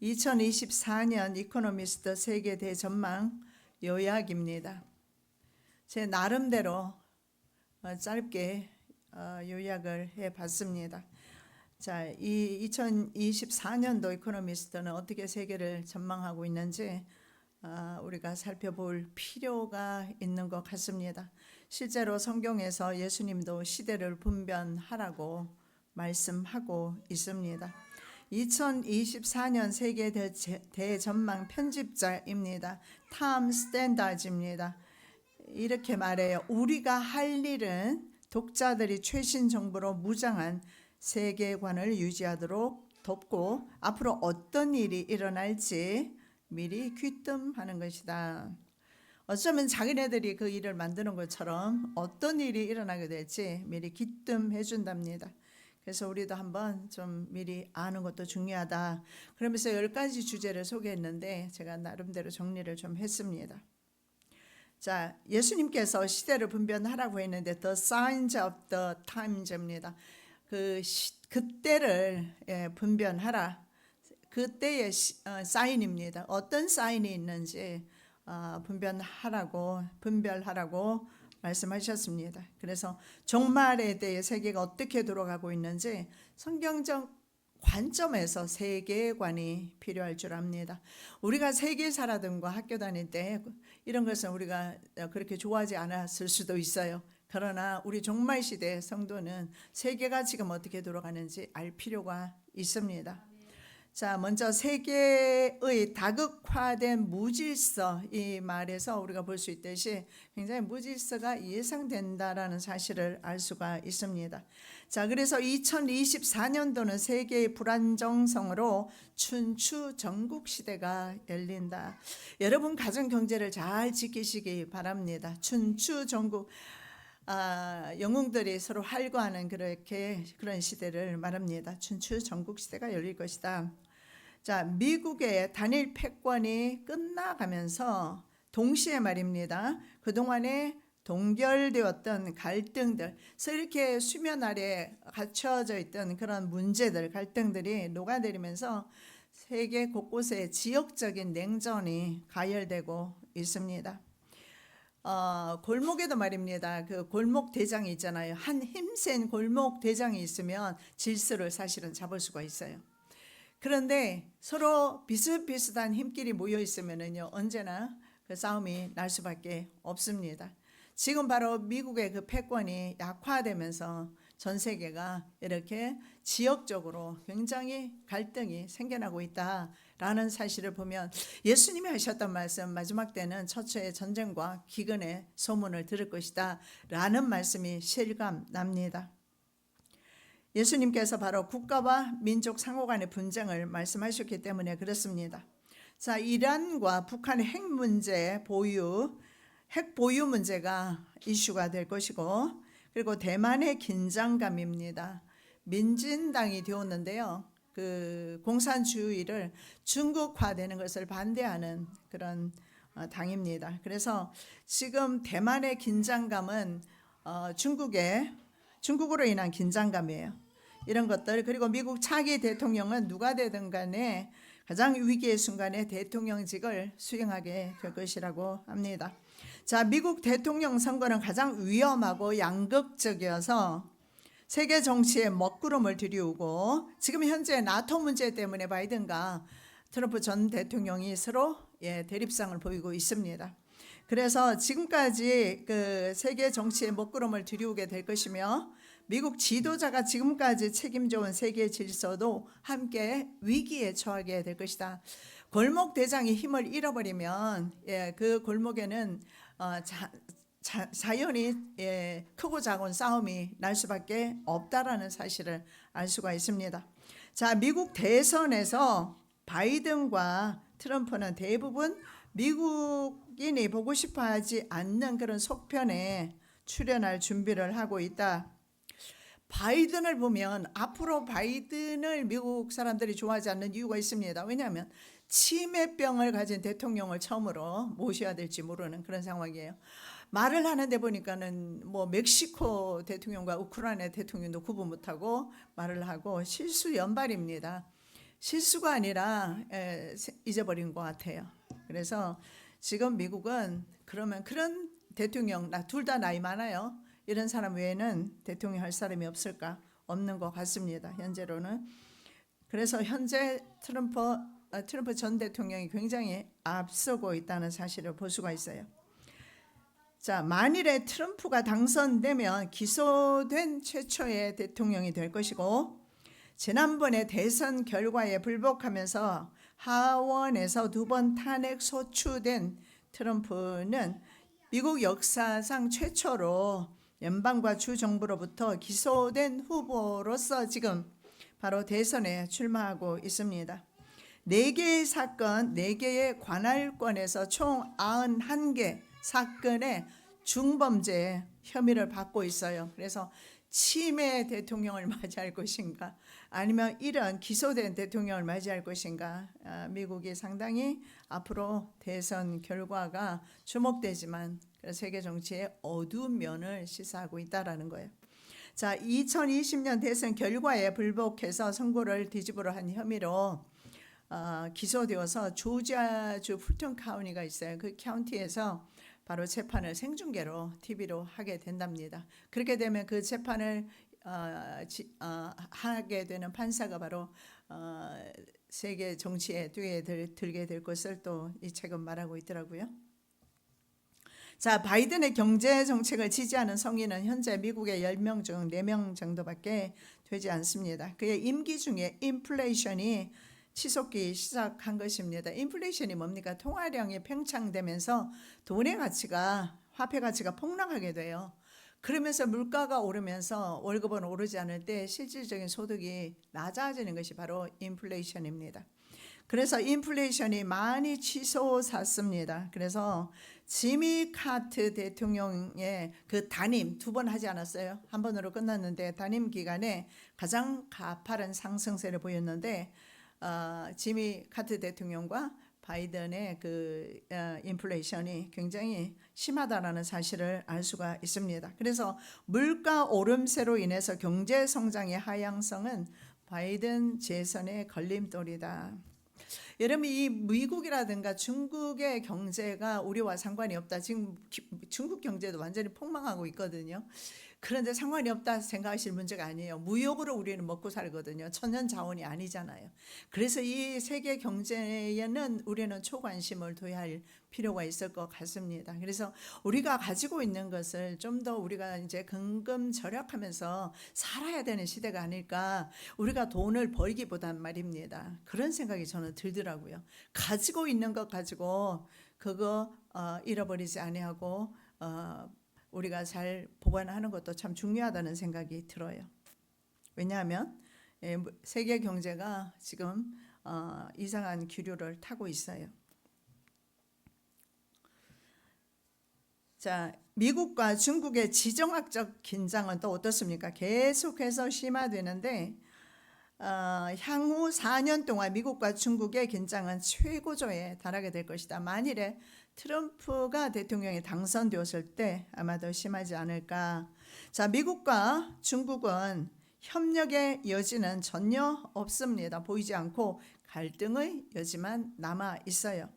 2024년 이코노미스트 세계 대전망 요약입니다. 제 나름대로 짧게 요약을 해봤습니다. 자, 이 2024년도 이코노미스트는 어떻게 세계를 전망하고 있는지 우리가 살펴볼 필요가 있는 것 같습니다. 실제로 성경에서 예수님도 시대를 분별하라고 말씀하고 있습니다. 2024년 세계 대전망 편집자입니다. 탐 스탠다즈입니다. 이렇게 말해요. 우리가 할 일은 독자들이 최신 정보로 무장한 세계관을 유지하도록 돕고 앞으로 어떤 일이 일어날지 미리 귀뜸하는 것이다. 어쩌면 자기네들이 그 일을 만드는 것처럼 어떤 일이 일어나게 될지 미리 귀뜸해 준답니다. 그래서 우리도 한번 좀 미리 아는 것도 중요하다. 그러면서 10가지 주제를 소개했는데 제가 나름대로 정리를 좀 했습니다. 자, 예수님께서 시대를 분별하라고 했는데 The Signs of the Times입니다. 그때를 분별하라. 그때의 사인입니다. 어떤 사인이 있는지 분별하라고 말씀하셨습니다. 그래서 종말에 대해 세계가 어떻게 돌아가고 있는지 성경적 관점에서 세계관이 필요할 줄 압니다. 우리가 세계사라든가 학교 다닐 때 이런 것은 우리가 그렇게 좋아하지 않았을 수도 있어요. 그러나 우리 종말 시대 성도는 세계가 지금 어떻게 돌아가는지 알 필요가 있습니다. 자, 먼저 세계의 다극화된 무질서, 이 말에서 우리가 볼 수 있듯이 굉장히 무질서가 예상된다라는 사실을 알 수가 있습니다. 자, 그래서 2024년도는 세계의 불안정성으로 춘추 전국 시대가 열린다. 여러분 가정 경제를 잘 지키시기 바랍니다. 춘추 전국, 영웅들이 서로 활거하는 그런 시대를 말합니다. 춘추 전국 시대가 열릴 것이다. 자, 미국의 단일 패권이 끝나가면서 동시에 말입니다. 그동안에 동결되었던 갈등들, 이렇게 수면 아래 갇혀져 있던 그런 문제들, 갈등들이 녹아내리면서 세계 곳곳에 지역적인 냉전이 가열되고 있습니다. 골목에도 말입니다. 그 골목 대장이 있잖아요. 한 힘센 골목 대장이 있으면 질서를 사실은 잡을 수가 있어요. 그런데 서로 비슷비슷한 힘끼리 모여 있으면은요, 언제나 그 싸움이 날 수밖에 없습니다. 지금 바로 미국의 그 패권이 약화되면서 전 세계가 이렇게 지역적으로 굉장히 갈등이 생겨나고 있다라는 사실을 보면 예수님이 하셨던 말씀, 마지막 때는 처처의 전쟁과 기근의 소문을 들을 것이다 라는 말씀이 실감납니다. 예수님께서 바로 국가와 민족 상호 간의 분쟁을 말씀하셨기 때문에 그렇습니다. 자, 이란과 북한의 핵 보유 문제가 이슈가 될 것이고, 그리고 대만의 긴장감입니다. 민진당이 되었는데요. 그 공산주의를 중국화되는 것을 반대하는 그런 당입니다. 그래서 지금 대만의 긴장감은 중국으로 인한 긴장감이에요. 이런 것들, 그리고 미국 차기 대통령은 누가 되든 간에 가장 위기의 순간에 대통령직을 수행하게 될 것이라고 합니다. 자, 미국 대통령 선거는 가장 위험하고 양극적이어서 세계 정치에 먹구름을 들이우고, 지금 현재 나토 문제 때문에 바이든과 트럼프 전 대통령이 서로 대립상을 보이고 있습니다. 그래서 지금까지 그 세계 정치에 먹구름을 들이우게 될 것이며, 미국 지도자가 지금까지 책임져온 세계 질서도 함께 위기에 처하게 될 것이다. 골목 대장이 힘을 잃어버리면 그 골목에는 자연히 크고 작은 싸움이 날 수밖에 없다라는 사실을 알 수가 있습니다. 자, 미국 대선에서 바이든과 트럼프는 대부분 미국인이 보고 싶어하지 않는 그런 속편에 출연할 준비를 하고 있다. 바이든을 보면 앞으로 바이든을 미국 사람들이 좋아하지 않는 이유가 있습니다. 왜냐하면 치매병을 가진 대통령을 처음으로 모셔야 될지 모르는 그런 상황이에요. 말을 하는데 보니까는 뭐 멕시코 대통령과 우크라이나 대통령도 구분 못하고 말을 하고 실수 연발입니다. 실수가 아니라 잊어버린 것 같아요. 그래서 지금 미국은 그러면 그런 대통령, 둘 다 나이 많아요. 이런 사람 외에는 대통령 할 사람이 없을까? 없는 것 같습니다. 현재로는. 그래서 현재 트럼프 전 대통령이 굉장히 앞서고 있다는 사실을 볼 수가 있어요. 자, 만일에 트럼프가 당선되면 기소된 최초의 대통령이 될 것이고, 지난번에 대선 결과에 불복하면서 하원에서 2번 탄핵 소추된 트럼프는 미국 역사상 최초로 연방과 주 정부로부터 기소된 후보로서 지금 바로 대선에 출마하고 있습니다. 4개의 사건, 4개의 관할권에서 총 91개 사건의 중범죄 혐의를 받고 있어요. 그래서 치매 대통령을 맞이할 것인가, 아니면 이런 기소된 대통령을 맞이할 것인가, 미국이 상당히 앞으로 대선 결과가 주목되지만 세계 정치의 어두운 면을 시사하고 있다라는 거예요. 자, 2020년 대선 결과에 불복해서 선거를 뒤집으려 한 혐의로 기소되어서 조지아주 풀턴 카운티가 있어요. 그 카운티에서 바로 재판을 생중계로 TV로 하게 된답니다. 그렇게 되면 그 재판을 하게 되는 판사가 바로 세계 정치에 뒤에 들게 될 것을 또 이 책은 말하고 있더라고요. 자, 바이든의 경제 정책을 지지하는 성인은 현재 미국의 10명 중 4명 정도밖에 되지 않습니다. 그의 임기 중에 인플레이션이 치솟기 시작한 것입니다. 인플레이션이 뭡니까? 통화량이 팽창되면서 돈의 가치가, 화폐 가치가 폭락하게 돼요. 그러면서 물가가 오르면서 월급은 오르지 않을 때 실질적인 소득이 낮아지는 것이 바로 인플레이션입니다. 그래서 인플레이션이 많이 치솟았습니다. 그래서 지미 카트 대통령의 그 단임 2번 하지 않았어요. 한 번으로 끝났는데 단임 기간에 가장 가파른 상승세를 보였는데 지미 카트 대통령과 바이든의 그 인플레이션이 굉장히 심하다라는 사실을 알 수가 있습니다. 그래서 물가 오름세로 인해서 경제 성장의 하향성은 바이든 재선의 걸림돌이다. 여러분, 이 미국이라든가 중국의 경제가 우리와 상관이 없다. 지금 중국 경제도 완전히 폭망하고 있거든요. 그런데 상관이 없다 생각하실 문제가 아니에요. 무역으로 우리는 먹고 살거든요. 천연 자원이 아니잖아요. 그래서 이 세계 경제에는 우리는 초관심을 둬야 할 필요가 있을 것 같습니다. 그래서 우리가 가지고 있는 것을 좀 더 우리가 이제 근금절약하면서 살아야 되는 시대가 아닐까. 우리가 돈을 벌기보단 말입니다. 그런 생각이 저는 들더라고요. 가지고 있는 것 가지고 그거 잃어버리지 아니하고 우리가 잘 보관하는 것도 참 중요하다는 생각이 들어요. 왜냐하면 세계 경제가 지금 이상한 기류를 타고 있어요. 자, 미국과 중국의 지정학적 긴장은 또 어떻습니까? 계속해서 심화되는데 향후 4년 동안 미국과 중국의 긴장은 최고조에 달하게 될 것이다. 만일에 트럼프가 대통령에 당선되었을 때 아마 더 심하지 않을까. 자, 미국과 중국은 협력의 여지는 전혀 없습니다. 보이지 않고 갈등의 여지만 남아 있어요.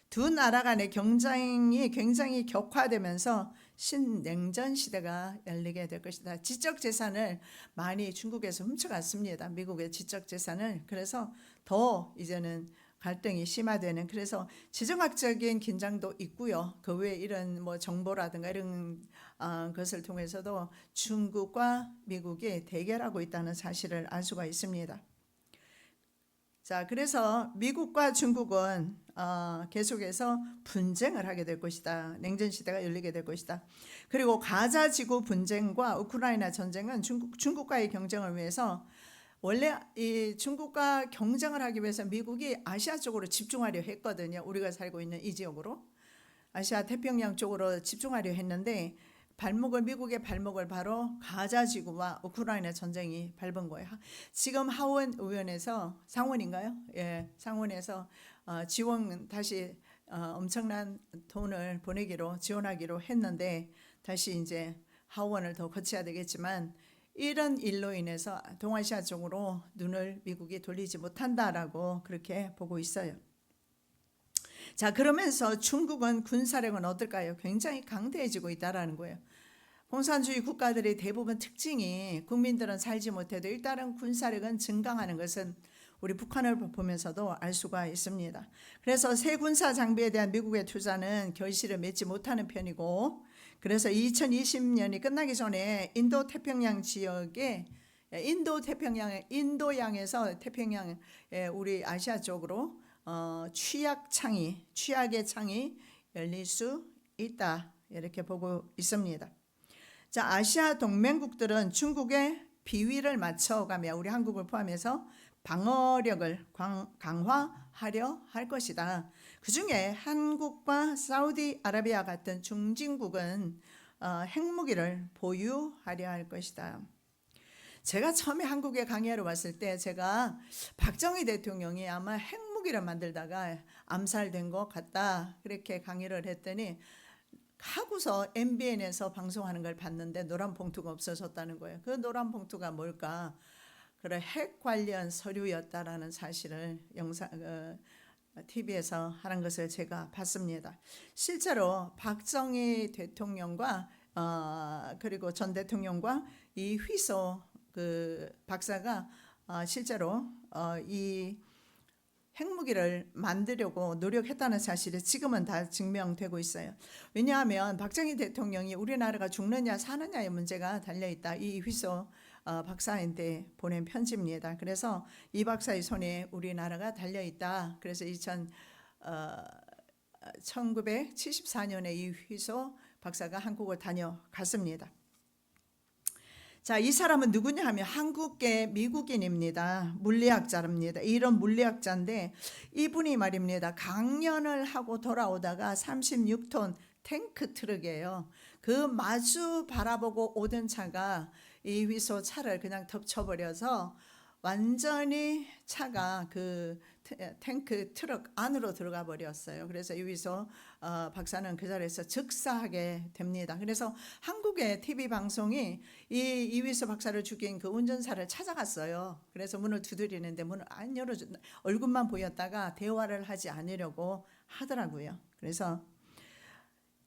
두 나라 간의 경쟁이 굉장히 격화되면서 신냉전 시대가 열리게 될 것이다. 지적 재산을 많이 중국에서 훔쳐갔습니다. 미국의 지적 재산을. 그래서 더 이제는 갈등이 심화되는, 그래서 지정학적인 긴장도 있고요. 그 외에 이런 뭐 정보라든가 이런 것을 통해서도 중국과 미국이 대결하고 있다는 사실을 알 수가 있습니다. 자, 그래서 미국과 중국은 계속해서 분쟁을 하게 될 것이다. 냉전 시대가 열리게 될 것이다. 그리고 가자 지구 분쟁과 우크라이나 전쟁은 중국과의 경쟁을 위해서, 원래 이 중국과 경쟁을 하기 위해서 미국이 아시아 쪽으로 집중하려 했거든요. 우리가 살고 있는 이 지역으로, 아시아 태평양 쪽으로 집중하려 했는데 미국의 발목을 바로 가자 지구와 우크라이나 전쟁이 밟은 거예요. 지금 하원 의원에서, 상원인가요? 예, 상원에서 지원 다시 엄청난 돈을 지원하기로 했는데 다시 이제 하원을 더 거쳐야 되겠지만, 이런 일로 인해서 동아시아 쪽으로 눈을 미국이 돌리지 못한다라고 그렇게 보고 있어요. 자, 그러면서 중국은 군사력은 어떨까요? 굉장히 강대해지고 있다라는 거예요. 공산주의 국가들의 대부분 특징이 국민들은 살지 못해도 일단은 군사력은 증강하는 것은 우리 북한을 보면서도 알 수가 있습니다. 그래서 새 군사 장비에 대한 미국의 투자는 결실을 맺지 못하는 편이고, 그래서 2020년이 끝나기 전에 인도 태평양 지역에 인도양에서 태평양 우리 아시아 쪽으로 취약의 창이 열릴 수 있다, 이렇게 보고 있습니다. 자, 아시아 동맹국들은 중국의 비위를 맞춰가며 우리 한국을 포함해서 방어력을 강화하려 할 것이다. 그중에 한국과 사우디아라비아 같은 중진국은 핵무기를 보유하려 할 것이다. 제가 처음에 한국에 강의하러 왔을 때 제가 박정희 대통령이 아마 핵무기를 만들다가 암살된 것 같다, 그렇게 강의를 했더니 하고서 MBN에서 방송하는 걸 봤는데 노란 봉투가 없어졌다는 거예요. 그 노란 봉투가 뭘까? 그래, 핵 관련 서류였다라는 사실을 TV에서 하는 것을 제가 봤습니다. 실제로 박정희 대통령과 그리고 전 대통령과 이 휘소 그 박사가 실제로 이 핵무기를 만들려고 노력했다는 사실이 지금은 다 증명되고 있어요. 왜냐하면 박정희 대통령이 우리나라가 죽느냐 사느냐의 문제가 달려있다, 이 휘소 박사한테 보낸 편지입니다. 그래서 이 박사의 손에 우리나라가 달려있다. 그래서 1974년에 이 휘소 박사가 한국을 다녀갔습니다. 자, 이 사람은 누구냐 하면 한국계 미국인입니다. 물리학자입니다. 이런 물리학자인데 이분이 말입니다, 강연을 하고 돌아오다가 36톤 탱크 트럭이에요. 그 마주 바라보고 오던 차가 이 휘소 차를 그냥 덮쳐버려서 완전히 차가 그 탱크 트럭 안으로 들어가 버렸어요. 그래서 이 휘소 박사는 그 자리에서 즉사하게 됩니다. 그래서 한국의 TV 방송이 이 휘소 박사를 죽인 그 운전사를 찾아갔어요. 그래서 문을 두드리는데 문을 안 열어준, 얼굴만 보였다가 대화를 하지 않으려고 하더라고요. 그래서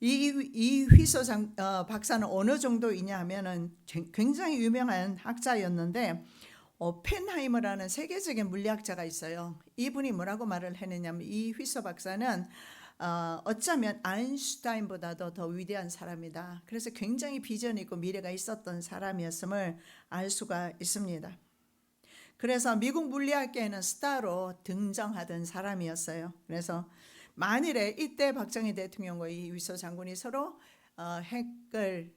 이 휘소 박사는 어느 정도이냐 하면은 굉장히 유명한 학자였는데, 오펜하이머라는 세계적인 물리학자가 있어요. 이분이 뭐라고 말을 했느냐면 이 휘소 박사는 어쩌면 아인슈타인보다도 더 위대한 사람이다. 그래서 굉장히 비전 있고 미래가 있었던 사람이었음을 알 수가 있습니다. 그래서 미국 물리학계에는 스타로 등장하던 사람이었어요. 그래서 만일에 이때 박정희 대통령과 이 휘소 장군이 서로 핵을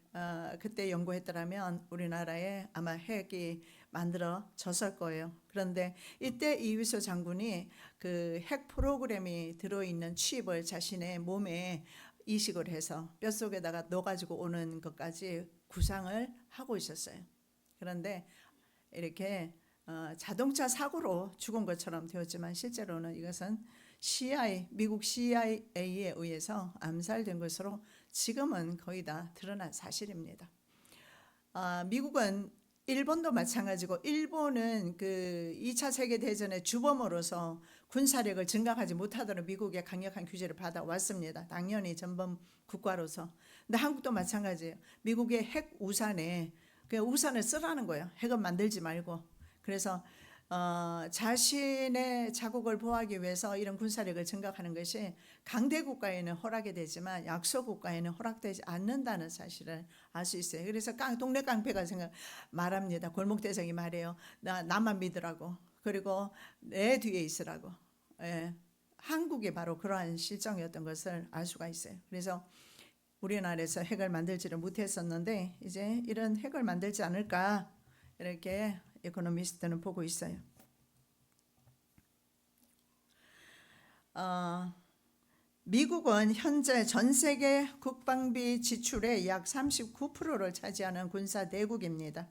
그때 연구했더라면 우리나라에 아마 핵이 만들어졌을 거예요. 그런데 이때 이 휘소 장군이 그 핵 프로그램이 들어있는 칩을 자신의 몸에 이식을 해서 뼛속에다가 넣어가지고 오는 것까지 구상을 하고 있었어요. 그런데 이렇게 자동차 사고로 죽은 것처럼 되었지만 실제로는 이것은 미국 CIA에 의해서 암살된 것으로 지금은 거의 다 드러난 사실입니다. 미국은 일본도 마찬가지고, 일본은 그 2차 세계대전의 주범으로서 군사력을 증강하지 못하도록 미국의 강력한 규제를 받아왔습니다. 당연히 전범 국가로서. 근데 한국도 마찬가지예요. 미국의 핵 우산에 그 우산을 쓰라는 거예요. 핵은 만들지 말고. 그래서 자신의 자국을 보호하기 위해서 이런 군사력을 증강하는 것이 강대 국가에는 허락이 되지만 약소 국가에는 허락되지 않는다는 사실을 알 수 있어요. 그래서 동네 깡패가 말합니다. 골목대장이 말해요. 나만 믿으라고, 그리고 내 뒤에 있으라고. 한국이 바로 그러한 실정이었던 것을 알 수가 있어요. 그래서 우리나라에서 핵을 만들지를 못했었는데 이제 이런 핵을 만들지 않을까, 이렇게 이코노미스트는 보고 있어요. 미국은 현재 전 세계 국방비 지출의 약 39%를 차지하는 군사 대국입니다.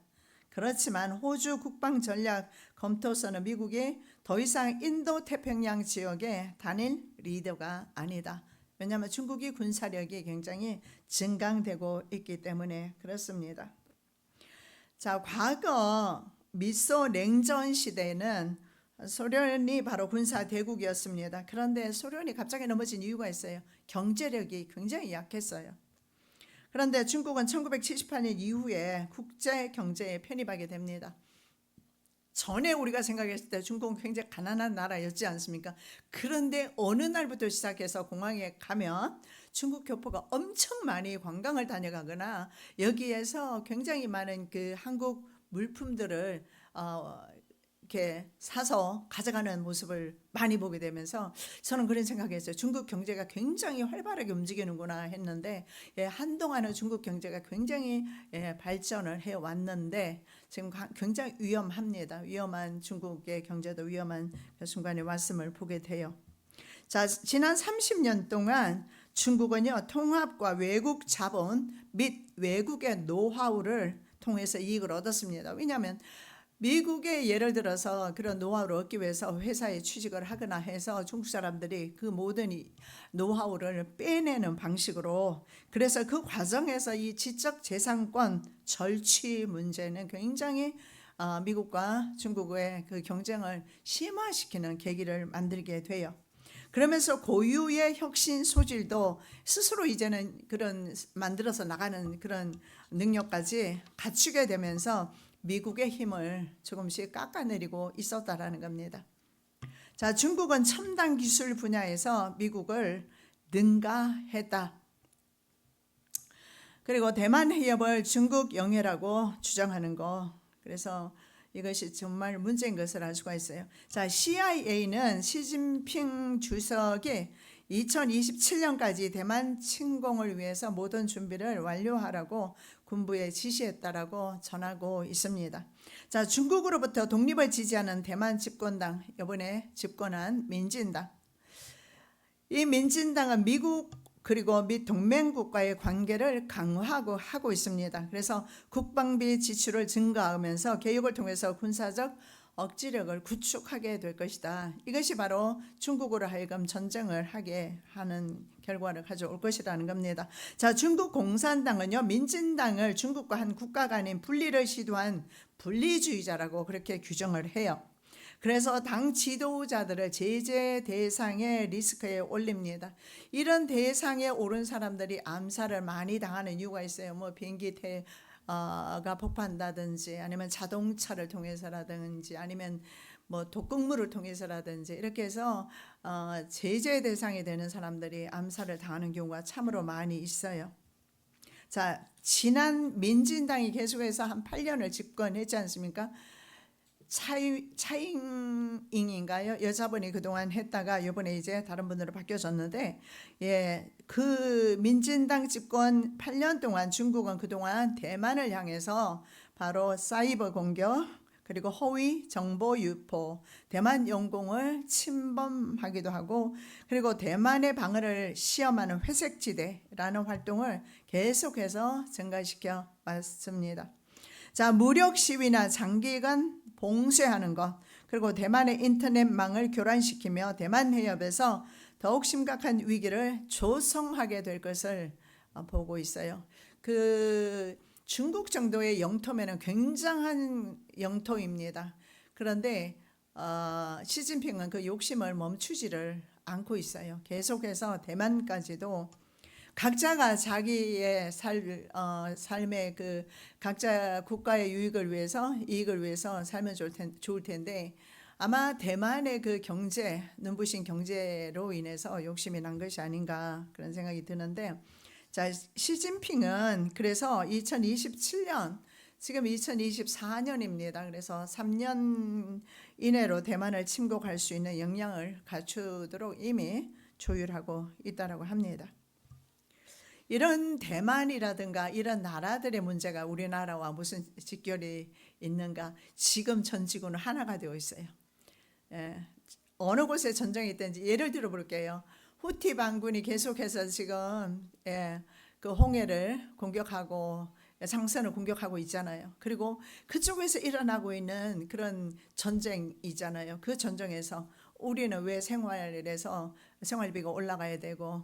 그렇지만 호주 국방전략 검토서는 미국이 더 이상 인도 태평양 지역의 단일 리더가 아니다. 왜냐하면 중국이 군사력이 굉장히 증강되고 있기 때문에 그렇습니다. 자, 과거 미소 냉전 시대에는 소련이 바로 군사 대국이었습니다. 그런데 소련이 갑자기 넘어진 이유가 있어요. 경제력이 굉장히 약했어요. 그런데 중국은 1978년 이후에 국제 경제에 편입하게 됩니다. 전에 우리가 생각했을 때 중국은 굉장히 가난한 나라였지 않습니까? 그런데 어느 날부터 시작해서 공항에 가면 중국 교포가 엄청 많이 관광을 다녀가거나 여기에서 굉장히 많은 그 한국 물품들을 이렇게 사서 가져가는 모습을 많이 보게 되면서 저는 그런 생각했어요. 중국 경제가 굉장히 활발하게 움직이는구나 했는데 한동안은 중국 경제가 굉장히 발전을 해왔는데 지금 굉장히 위험합니다. 위험한 중국의 경제도 위험한 순간에 왔음을 보게 돼요. 자, 지난 30년 동안 중국은요, 통합과 외국 자본 및 외국의 노하우를 통해서 이익을 얻었습니다. 왜냐하면 미국의 예를 들어서 그런 노하우를 얻기 위해서 회사에 취직을 하거나 해서 중국 사람들이 그 모든 노하우를 빼내는 방식으로, 그래서 그 과정에서 이 지적재산권 절취 문제는 굉장히 미국과 중국의 그 경쟁을 심화시키는 계기를 만들게 돼요. 그러면서 고유의 혁신 소질도 스스로 이제는 그런 만들어서 나가는 그런 능력까지 갖추게 되면서 미국의 힘을 조금씩 깎아내리고 있었다라는 겁니다. 자, 중국은 첨단 기술 분야에서 미국을 능가했다. 그리고 대만 해협을 중국 영해라고 주장하는 거. 그래서 이것이 정말 문제인 것을 알 수가 있어요. 자, CIA는 시진핑 주석이 2027년까지 대만 침공을 위해서 모든 준비를 완료하라고 군부에 지시했다라고 전하고 있습니다. 자, 중국으로부터 독립을 지지하는 대만 집권당, 이번에 집권한 민진당. 이 민진당은 미국 그리고 미 동맹국과의 관계를 강화하고 하고 있습니다. 그래서 국방비 지출을 증가하면서 개혁을 통해서 군사적 억지력을 구축하게 될 것이다. 이것이 바로 중국으로 하여금 전쟁을 하게 하는 결과를 가져올 것이라는 겁니다. 자, 중국 공산당은요, 민진당을 중국과 한 국가가 아닌 분리를 시도한 분리주의자라고 그렇게 규정을 해요. 그래서 당 지도자들을 제재 대상의 리스크에 올립니다. 이런 대상에 오른 사람들이 암살을 많이 당하는 이유가 있어요. 뭐 비행기가 폭파한다든지, 아니면 자동차를 통해서라든지, 아니면 뭐 독극물을 통해서라든지, 이렇게 해서 제재 대상이 되는 사람들이 암살을 당하는 경우가 참으로 많이 있어요. 자, 지난 민진당이 계속해서 한 8년을 집권했지 않습니까? 차잉잉인가요? 여자분이 그동안 했다가 이번에 이제 다른 분으로 바뀌어졌는데, 그 민진당 집권 8년 동안 중국은 그동안 대만을 향해서 바로 사이버 공격, 그리고 허위 정보 유포, 대만 영공을 침범하기도 하고, 그리고 대만의 방어를 시험하는 회색지대라는 활동을 계속해서 증가시켜 왔습니다. 자, 무력 시위나 장기간 봉쇄하는 것, 그리고 대만의 인터넷망을 교란시키며 대만 해협에서 더욱 심각한 위기를 조성하게 될 것을 보고 있어요. 그 중국 정도의 영토면은 굉장한 영토입니다. 그런데 시진핑은 그 욕심을 멈추지를 않고 있어요. 계속해서 대만까지도 각자가 자기의 삶의 그 각자 국가의 이익을 위해서 살면 좋을 텐데, 아마 대만의 그 경제, 눈부신 경제로 인해서 욕심이 난 것이 아닌가 그런 생각이 드는데, 자, 시진핑은 그래서 2027년, 지금 2024년입니다. 그래서 3년 이내로 대만을 침공할 수 있는 역량을 갖추도록 이미 조율하고 있다라고 합니다. 이런 대만이라든가 이런 나라들의 문제가 우리나라와 무슨 직결이 있는가? 지금 전 지구는 하나가 되어 있어요. 어느 곳에 전쟁이 있든지 예를 들어 볼게요. 후티 반군이 계속해서 지금 그 홍해를 공격하고 상선을 공격하고 있잖아요. 그리고 그쪽에서 일어나고 있는 그런 전쟁이잖아요. 그 전쟁에서 우리는 왜 생활비가 올라가야 되고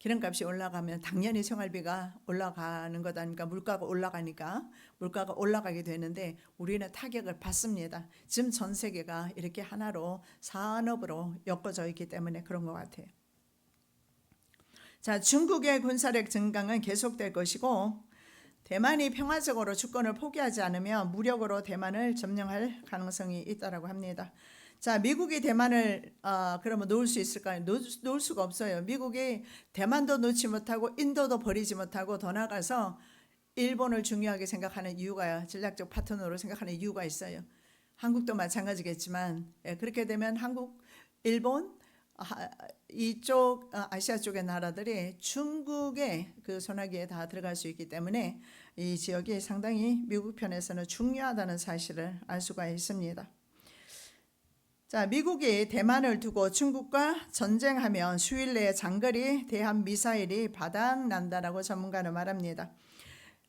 기름값이 올라가면 당연히 생활비가 올라가는 것 아닙니까? 물가가 올라가니까 물가가 올라가게 되는데 우리는 타격을 받습니다. 지금 전 세계가 이렇게 하나로 산업으로 엮어져 있기 때문에 그런 것 같아요. 자, 중국의 군사력 증강은 계속될 것이고 대만이 평화적으로 주권을 포기하지 않으면 무력으로 대만을 점령할 가능성이 있다라고 합니다. 자, 미국이 대만을 그러면 놓을 수 있을까요? 놓을 수가 없어요. 미국이 대만도 놓지 못하고 인도도 버리지 못하고 더 나아가서 일본을 중요하게 생각하는 이유가 전략적 파트너로 생각하는 이유가 있어요. 한국도 마찬가지겠지만 그렇게 되면 한국, 일본 이쪽 아시아 쪽의 나라들이 중국의 그 손아귀에 다 들어갈 수 있기 때문에 이 지역이 상당히 미국 편에서는 중요하다는 사실을 알 수가 있습니다. 자, 미국이 대만을 두고 중국과 전쟁하면 수일 내에 장거리 대함 미사일이 바닥난다라고 전문가는 말합니다.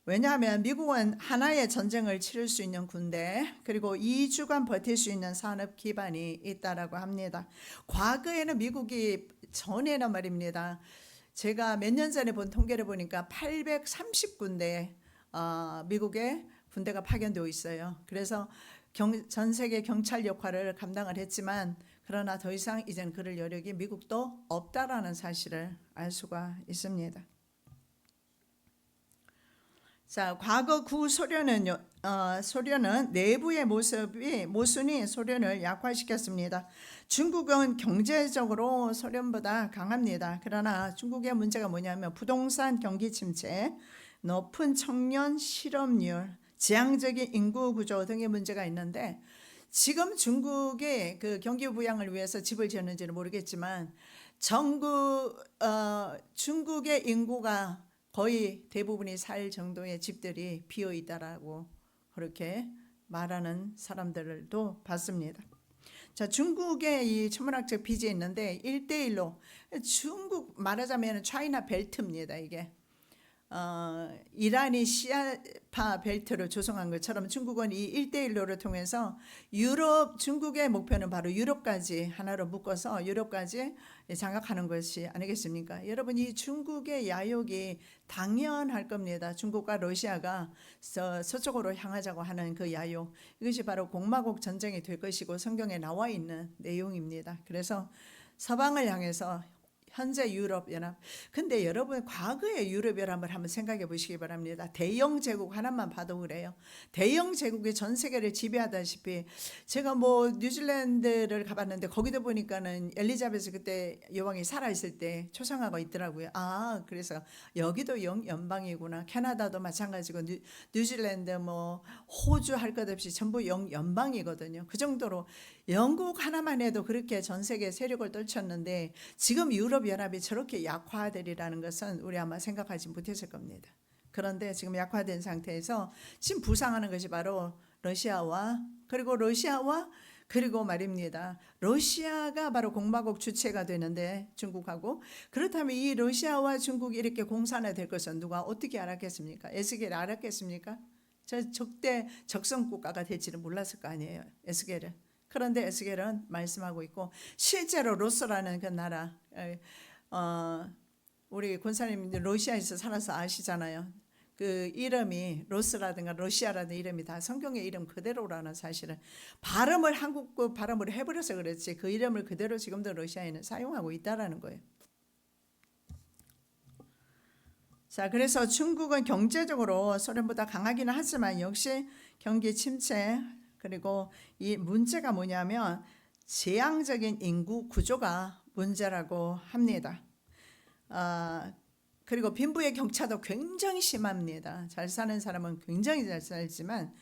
왜냐하면 미국은 하나의 전쟁을 치를 수 있는 군대 그리고 2주간 버틸 수 있는 산업 기반이 있다라고 합니다. 과거에는 미국이 전에는 말입니다. 제가 몇 년 전에 본 통계를 보니까 830군데 미국의 군대가 파견되어 있어요. 그래서 전 세계 경찰 역할을 감당을 했지만 그러나 더 이상 이제는 그럴 여력이 미국도 없다라는 사실을 알 수가 있습니다. 자, 과거 구소련은 내부의 모순이 소련을 약화시켰습니다. 중국은 경제적으로 소련보다 강합니다. 그러나 중국의 문제가 뭐냐면 부동산 경기 침체, 높은 청년 실업률, 지향적인 인구 구조 등의 문제가 있는데 지금 중국의 그 경기 부양을 위해서 집을 지었는지는 모르겠지만 중국의 인구가 거의 대부분이 살 정도의 집들이 비어 있다라고 그렇게 말하는 사람들도 봤습니다. 자, 중국의 이 천문학적 빚이 있는데 1대1로 중국 말하자면 차이나 벨트입니다. 이게 이란이 시아파 벨트를 조성한 것처럼 중국은 이 1대1로를 통해서 중국의 목표는 바로 유럽까지 하나로 묶어서 유럽까지 장악하는 것이 아니겠습니까? 여러분, 이 중국의 야욕이 당연할 겁니다. 중국과 러시아가 서쪽으로 향하자고 하는 그 야욕, 이것이 바로 공마국 전쟁이 될 것이고 성경에 나와 있는 내용입니다. 그래서 서방을 향해서 현재 유럽연합. 근데 여러분 과거의 유럽연합을 한번 생각해 보시기 바랍니다. 대영 제국 하나만 봐도 그래요. 대영 제국이 전 세계를 지배하다시피 제가 뭐 뉴질랜드를 가봤는데 거기도 보니까는 엘리자베스 그때 여왕이 살아있을 때 초상화가 있더라고요. 그래서 여기도 영연방이구나. 캐나다도 마찬가지고 뉴질랜드 뭐 호주 할 것 없이 전부 영연방이거든요. 그 정도로 영국 하나만 해도 그렇게 전 세계 세력을 떨쳤는데 지금 유럽연합이 저렇게 약화되리라는 것은 우리 아마 생각하지 못했을 겁니다. 그런데 지금 약화된 상태에서 지금 부상하는 것이 바로 러시아와 그리고 말입니다. 러시아가 바로 공마국 주체가 되는데 중국하고 그렇다면 이 러시아와 중국이 이렇게 공산화될 것은 누가 어떻게 알았겠습니까? 에스겔이 알았겠습니까? 저 적대 적성 국가가 될지는 몰랐을 거 아니에요. 에스겔은. 그런데 에스겔은 말씀하고 있고 실제로 로스라는 그 나라 우리 권사님 러시아에서 살아서 아시잖아요. 그 이름이 로스라든가 러시아라는 이름이 다 성경의 이름 그대로라는 사실은 발음을 한국 발음으로 해버려서 그렇지 그 이름을 그대로 지금도 러시아에는 사용하고 있다라는 거예요. 자, 그래서 중국은 경제적으로 소련보다 강하기는 하지만 역시 경기 침체 그리고 이 문제가 뭐냐면 재앙적인 인구 구조가 문제라고 합니다. 그리고 빈부의 격차도 굉장히 심합니다. 잘 사는 사람은 굉장히 잘 살지만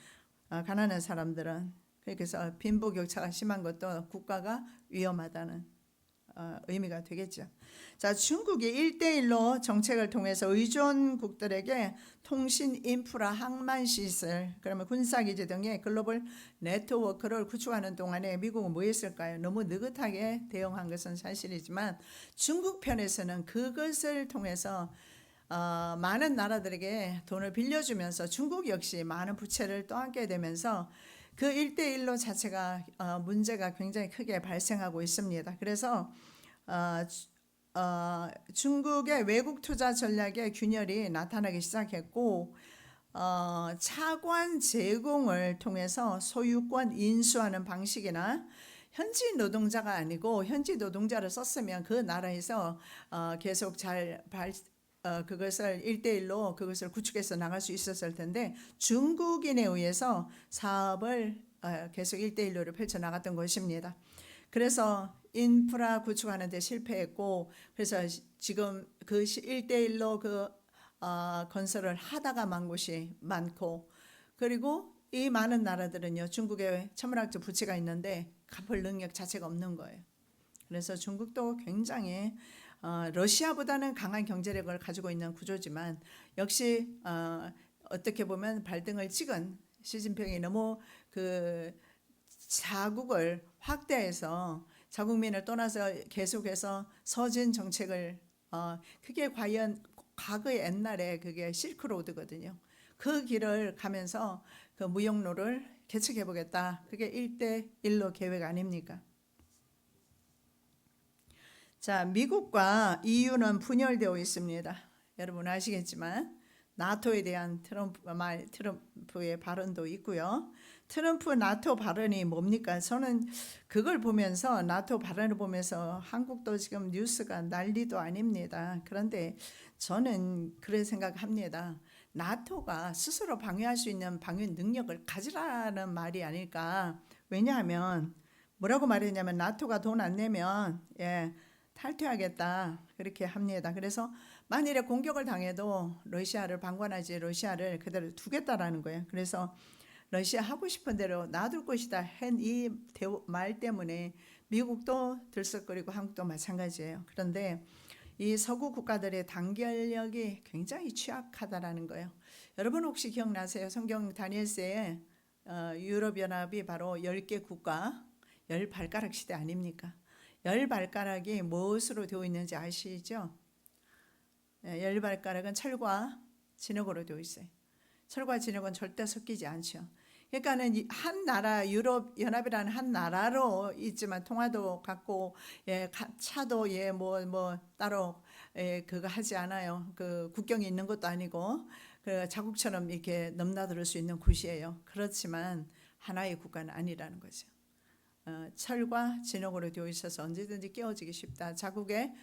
가난한 사람들은 그래서 빈부 격차가 심한 것도 국가가 위험하다는 의미가 되겠죠. 자, 중국이 1대1로 정책을 통해서 의존국들에게 통신 인프라, 항만 시설, 그러면 군사기지 등의 글로벌 네트워크를 구축하는 동안에 미국은 뭐 했을까요? 너무 느긋하게 대응한 것은 사실이지만 중국 편에서는 그것을 통해서 많은 나라들에게 돈을 빌려주면서 중국 역시 많은 부채를 떠안게 되면서 그 1대1로 자체가 문제가 굉장히 크게 발생하고 있습니다. 그래서 중국의 외국 투자 전략의 균열이 나타나기 시작했고 차관 제공을 통해서 소유권 인수하는 방식이나 현지 노동자가 아니고 현지 노동자를 썼으면 그 나라에서 계속 그것을 1대1로 그것을 구축해서 나갈 수 있었을 텐데 중국인에 의해서 사업을 계속 1대1로를 펼쳐나갔던 것입니다. 그래서 인프라 구축하는 데 실패했고 그래서 지금 그 1대1로 건설을 하다가 만 곳이 많고 그리고 이 많은 나라들은요 중국에 천문학적 부채가 있는데 갚을 능력 자체가 없는 거예요. 그래서 중국도 굉장히 러시아보다는 강한 경제력을 가지고 있는 구조지만 역시 어떻게 보면 발등을 찍은 시진핑이 너무 그 자국을 확대해서 자국민을 떠나서 계속해서 서진 정책을 그게 과연 과거 옛날에 그게 실크로드거든요. 그 길을 가면서 그 무역로를 개척해 보겠다. 그게 1대1로 계획 아닙니까? 자, 미국과 EU는 분열되어 있습니다. 여러분 아시겠지만 나토에 대한 트럼프의 발언도 있고요. 트럼프 나토 발언이 뭡니까? 저는 그걸 보면서 나토 발언을 보면서 한국도 지금 뉴스가 난리도 아닙니다. 그런데 저는 그런 생각합니다. 나토가 스스로 방위할 수 있는 방위 능력을 가지라는 말이 아닐까. 왜냐하면 뭐라고 말했냐면 나토가 돈 안 내면 탈퇴하겠다 그렇게 합니다. 그래서 만일에 공격을 당해도 러시아를 방관하지 러시아를 그대로 두겠다라는 거예요. 그래서 러시아 하고 싶은 대로 놔둘 것이다 한 이 말 때문에 미국도 들썩거리고 한국도 마찬가지예요. 그런데 이 서구 국가들의 단결력이 굉장히 취약하다라는 거예요. 여러분 혹시 기억나세요? 성경 다니엘서에 유럽연합이 바로 10개 국가 10발가락 시대 아닙니까? 10발가락이 무엇으로 되어 있는지 아시죠? 10발가락은 철과 진흙으로 되어 있어요. 철과 진흙은 절대 섞이지 않죠. 그러니까는 한 나라 유럽 연합이라는 한 나라로 있지만 통화도 갖고 차도 뭐 따로 그거 하지 않아요. 그 국경이 있는 것도 아니고 그 자국처럼 이렇게 넘나들 수 있는 곳이에요. 그렇지만 하나의 국가는 아니라는 거죠. 철과 진흙으로 되어 있어서 언제든지 깨어지기 쉽다. 자국의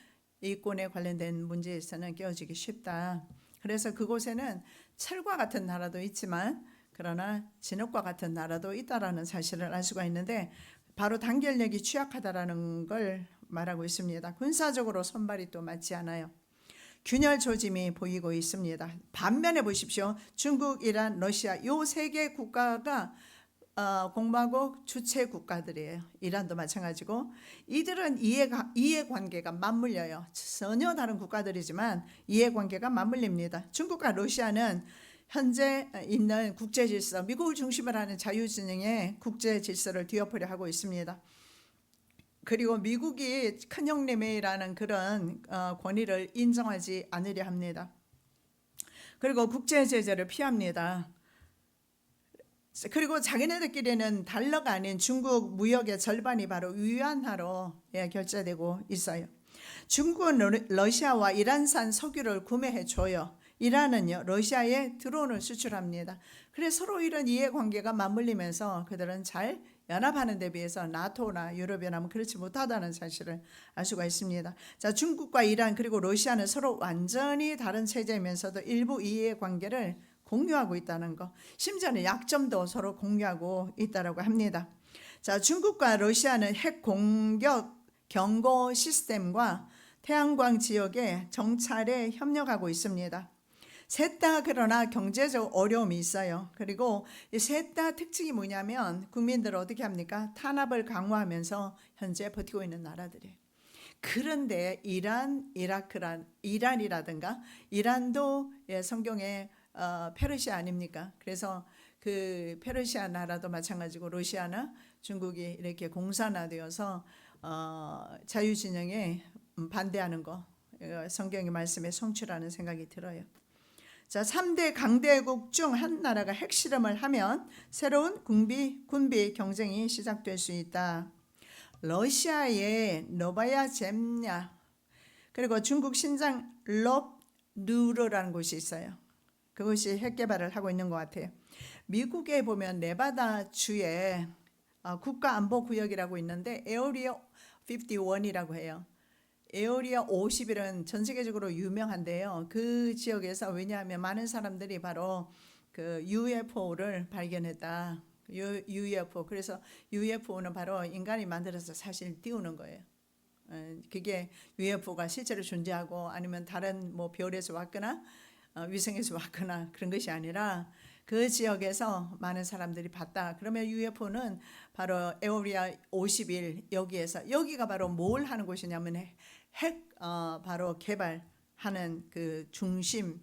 이권에 관련된 문제에서는 깨어지기 쉽다. 그래서 그곳에는 철과 같은 나라도 있지만 그러나 진흙과 같은 나라도 있다라는 사실을 알 수가 있는데 바로 단결력이 취약하다라는 걸 말하고 있습니다. 군사적으로 손발이 또 맞지 않아요. 균열 조짐이 보이고 있습니다. 반면에 보십시오. 중국, 이란, 러시아 이 세 개 국가가 공화국 주체 국가들이에요. 이란도 마찬가지고 이들은 이해관계가 맞물려요. 전혀 다른 국가들이지만 이해관계가 맞물립니다. 중국과 러시아는 현재 있는 국제질서, 미국을 중심으로 하는 자유진영의 국제질서를 뒤엎으려 하고 있습니다. 그리고 미국이 큰형님이라는 그런 권위를 인정하지 않으려 합니다. 그리고 국제제재를 피합니다. 그리고 자기네들끼리는 달러가 아닌 중국 무역의 절반이 바로 위안화로 결제되고 있어요. 중국은 러시아와 이란산 석유를 구매해 줘요. 이란은요 러시아에 드론을 수출합니다. 그래서 서로 이런 이해관계가 맞물리면서 그들은 잘 연합하는 데 비해서 나토나 유럽연합은 그렇지 못하다는 사실을 알 수가 있습니다. 자, 중국과 이란 그리고 러시아는 서로 완전히 다른 체제이면서도 일부 이해관계를 공유하고 있다는 거, 심지어는 약점도 서로 공유하고 있다고 합니다. 자, 중국과 러시아는 핵 공격 경고 시스템과 태양광 지역의 정찰에 협력하고 있습니다. 셋 다 그러나 경제적 어려움이 있어요. 그리고 셋 다 특징이 뭐냐면 국민들을 어떻게 합니까? 탄압을 강화하면서 현재 버티고 있는 나라들이에요. 그런데 이란이라든가 이란도 성경에 페르시아 아닙니까? 그래서 그 페르시아 나라도 마찬가지고 러시아나 중국이 이렇게 공산화되어서 자유진영에 반대하는 거 성경의 말씀에 성취라는 생각이 들어요. 자, 3대 강대국 중 한 나라가 핵실험을 하면 새로운 군비 경쟁이 시작될 수 있다. 러시아의 노바야 젬냐 그리고 중국 신장 럽누르라는 곳이 있어요. 그것이 핵 개발을 하고 있는 것 같아요. 미국에 보면 네바다 주에 국가안보구역이라고 있는데 에어리어 51이라고 해요. 에어리어 51은 전 세계적으로 유명한데요. 그 지역에서 왜냐하면 많은 사람들이 바로 그 UFO를 발견했다. UFO. 그래서 UFO는 바로 인간이 만들어서 사실 띄우는 거예요. 그게 UFO가 실제로 존재하고 아니면 다른 뭐 별에서 왔거나 위성에서 왔거나 그런 것이 아니라 그 지역에서 많은 사람들이 봤다. 그러면 UFO는 바로 에어리아 51 여기가 바로 뭘 하는 곳이냐면 핵 바로 개발하는 그 중심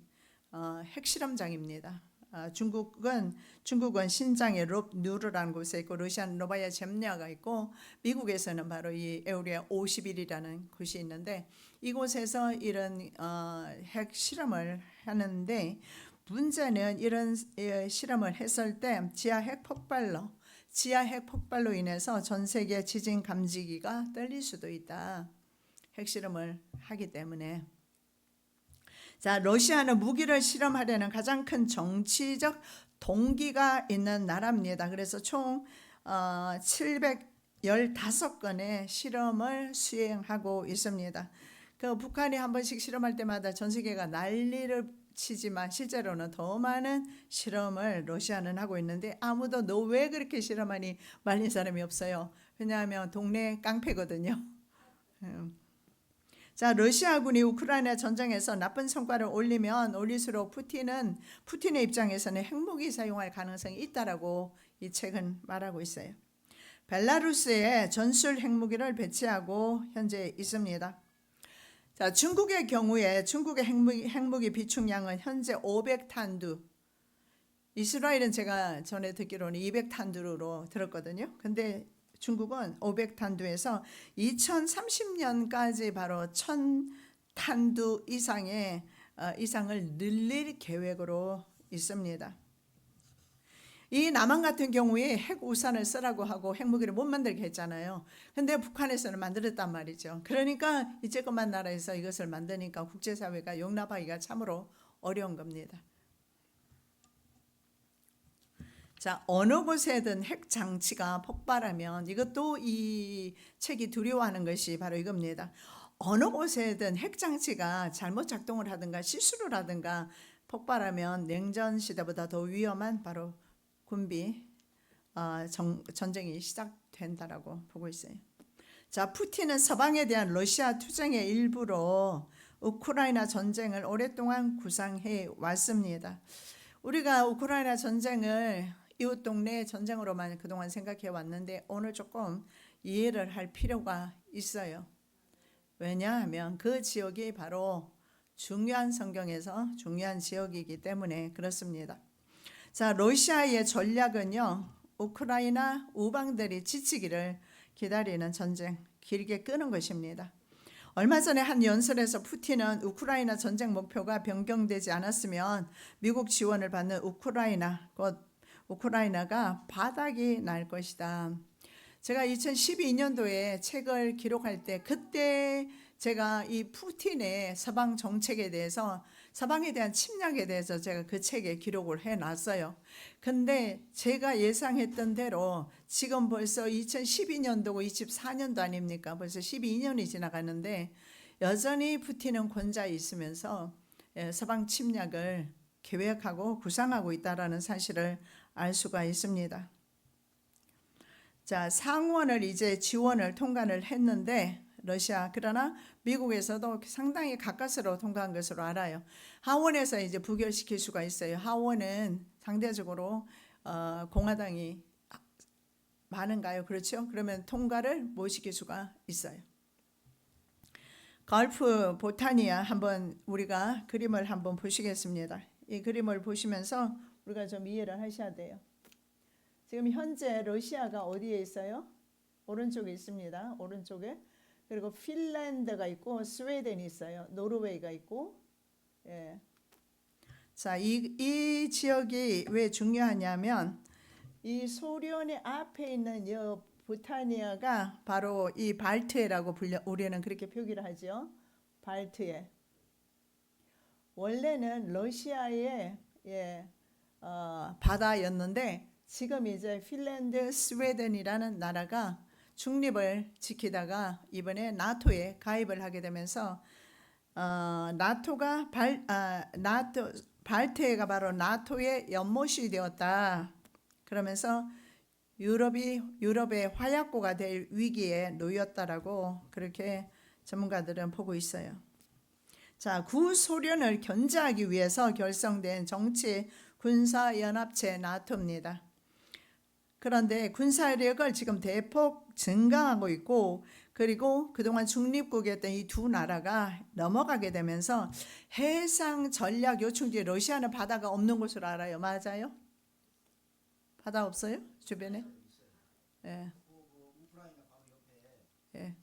핵실험장입니다. 중국은 신장에 롭누르라는 곳에 있고 러시아는 노바야 젬냐가 있고 미국에서는 바로 이 에어리아 51이라는 곳이 있는데 이곳에서 이런 핵 실험을 하는데 문제는 이런 실험을 했을 때 지하 핵 폭발로 인해서 전 세계 지진 감지기가 떨릴 수도 있다. 핵실험을 하기 때문에. 자, 러시아는 무기를 실험하려는 가장 큰 정치적 동기가 있는 나라입니다. 그래서 총 715건의 실험을 수행하고 있습니다. 그 북한이 한 번씩 실험할 때마다 전 세계가 난리를 치지만 실제로는 더 많은 실험을 러시아는 하고 있는데 아무도 너 왜 그렇게 실험하니 말린 사람이 없어요. 왜냐하면 동네 깡패거든요. 자, 러시아군이 우크라이나 전쟁에서 나쁜 성과를 올릴수록 푸틴의 입장에서는 핵무기 사용할 가능성이 있다라고 이 책은 말하고 있어요. 벨라루스에 전술 핵무기를 배치하고 현재 있습니다. 자, 중국의 경우에 중국의 핵무기 비축량은 현재 500탄두. 이스라엘은 제가 전에 듣기로는 200탄두로 들었거든요. 근데 중국은 500탄두에서 2030년까지 바로 1000탄두 이상을 늘릴 계획으로 있습니다. 이 남한 같은 경우에 핵 우산을 쓰라고 하고 핵무기를 못 만들게 했잖아요. 근데 북한에서는 만들었단 말이죠. 그러니까 이제껏만 나라에서 이것을 만드니까 국제사회가 용납하기가 참으로 어려운 겁니다. 자, 어느 곳에든 핵 장치가 폭발하면 이것도 이 책이 두려워하는 것이 바로 이겁니다. 어느 곳에든 핵 장치가 잘못 작동을 하든가 실수를 하든가 폭발하면 냉전 시대보다 더 위험한 바로 군비 전쟁이 시작된다라고 보고 있어요. 자, 푸틴은 서방에 대한 러시아 투쟁의 일부로 우크라이나 전쟁을 오랫동안 구상해 왔습니다. 우리가 우크라이나 전쟁을 이웃 동네 전쟁으로만 그동안 생각해 왔는데 오늘 조금 이해를 할 필요가 있어요. 왜냐하면 그 지역이 바로 중요한 성경에서 중요한 지역이기 때문에 그렇습니다. 자, 러시아의 전략은요, 우크라이나 우방들이 지치기를 기다리는 전쟁, 길게 끄는 것입니다. 얼마 전에 한 연설에서 푸틴은 우크라이나 전쟁 목표가 변경되지 않았으면 미국 지원을 받는 우크라이나가 바닥이 날 것이다. 제가 2012년도에 책을 기록할 때 그때 제가 이 푸틴의 서방 정책에 대해서 서방에 대한 침략에 대해서 제가 그 책에 기록을 해놨어요. 근데 제가 예상했던 대로 지금 벌써 2012년도고 24년도 아닙니까? 벌써 12년이 지나갔는데 여전히 푸틴은 권좌에 있으면서 서방 침략을 계획하고 구상하고 있다라는 사실을 알 수가 있습니다. 자, 상원을 이제 지원을 통과를 했는데 러시아 그러나 미국에서도 상당히 가까스로 통과한 것으로 알아요. 하원에서 이제 부결시킬 수가 있어요. 하원은 상대적으로 공화당이 많은가요? 그렇죠? 그러면 통과를 못 시킬 수가 있어요. 걸프 보타니아 한번 우리가 그림을 한번 보시겠습니다. 이 그림을 보시면서 우리가 좀 이해를 하셔야 돼요. 지금 현재 러시아가 어디에 있어요? 오른쪽에 있습니다. 오른쪽에. 그리고 핀란드가 있고 스웨덴이 있어요. 노르웨이가 있고. 예. 자, 이 지역이 왜 중요하냐면 이 소련의 앞에 있는 이 보타니아가 바로 이 발트해라고 우리는 그렇게 표기를 하죠. 발트해. 원래는 러시아의 바다였는데 지금 이제 핀란드, 스웨덴이라는 나라가 중립을 지키다가 이번에 나토에 가입을 하게 되면서 발트해가 바로 나토의 연못이 되었다. 그러면서 유럽의 화약고가 될 위기에 놓였다라고 그렇게 전문가들은 보고 있어요. 자, 구소련을 견제하기 위해서 결성된 정치 군사연합체 나토입니다. 그런데 군사력을 지금 대폭 증강하고 있고, 그리고 그동안 중립국이었던 이 두 나라가 넘어가게 되면서 해상 전략 요충지, 러시아는 바다가 없는 곳으로 알아요. 맞아요? 바다 없어요? 주변에? 예. 예.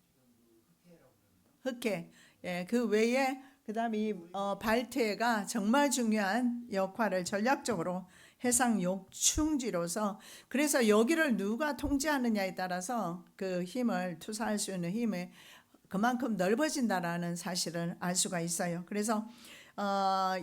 흑해. 예, 그 외에 그다음에 이 발트해가 정말 중요한 역할을 전략적으로 해상 요충지로서, 그래서 여기를 누가 통제하느냐에 따라서 그 힘을 투사할 수 있는 힘이 그만큼 넓어진다라는 사실을 알 수가 있어요. 그래서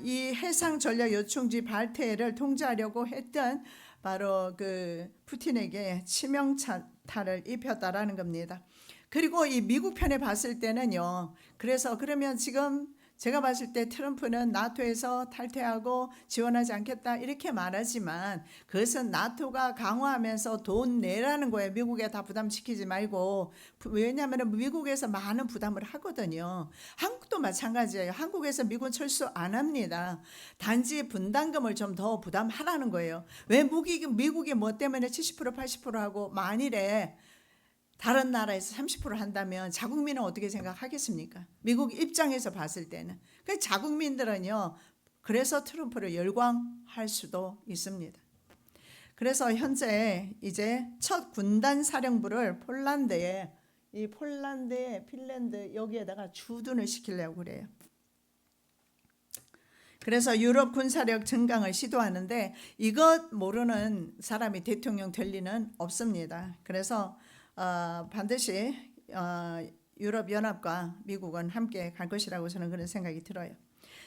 이 해상 전략 요충지 발트해를 통제하려고 했던 바로 그 푸틴에게 치명타를 입혔다라는 겁니다. 그리고 이 미국 편에 봤을 때는요. 그래서 그러면 지금 제가 봤을 때 트럼프는 나토에서 탈퇴하고 지원하지 않겠다 이렇게 말하지만 그것은 나토가 강화하면서 돈 내라는 거예요. 미국에 다 부담시키지 말고. 왜냐하면 미국에서 많은 부담을 하거든요. 한국도 마찬가지예요. 한국에서 미군 철수 안 합니다. 단지 분담금을 좀 더 부담하라는 거예요. 왜 미국이 뭐 때문에 70% 80% 하고 만일에 다른 나라에서 30% 한다면 자국민은 어떻게 생각하겠습니까? 미국 입장에서 봤을 때는. 그 자국민들은요. 그래서 트럼프를 열광할 수도 있습니다. 그래서 현재 이제 첫 군단 사령부를 폴란드에 핀란드 여기에다가 주둔을 시키려고 그래요. 그래서 유럽 군사력 증강을 시도하는데 이것 모르는 사람이 대통령 될 리는 없습니다. 그래서 반드시 유럽연합과 미국은 함께 갈 것이라고 저는 그런 생각이 들어요.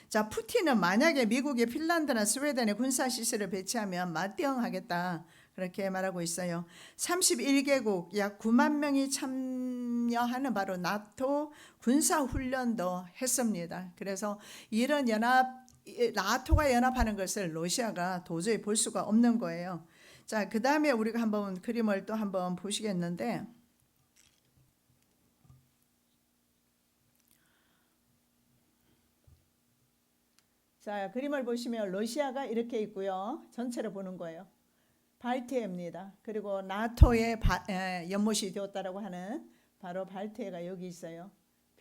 자, 푸틴은 만약에 미국이 핀란드나 스웨덴에 군사시설을 배치하면 맞대응하겠다 그렇게 말하고 있어요. 31개국 약 9만 명이 참여하는 바로 나토 군사훈련도 했습니다. 그래서 이런 나토가 연합하는 것을 러시아가 도저히 볼 수가 없는 거예요. 자, 그 다음에 우리가 한번 그림을 또 한번 보시겠는데, 자, 그림을 보시면 러시아가 이렇게 있고요. 전체를 보는 거예요. 발트해입니다. 그리고 나토의 연못이 되었다라고 하는 바로 발트해가 여기 있어요.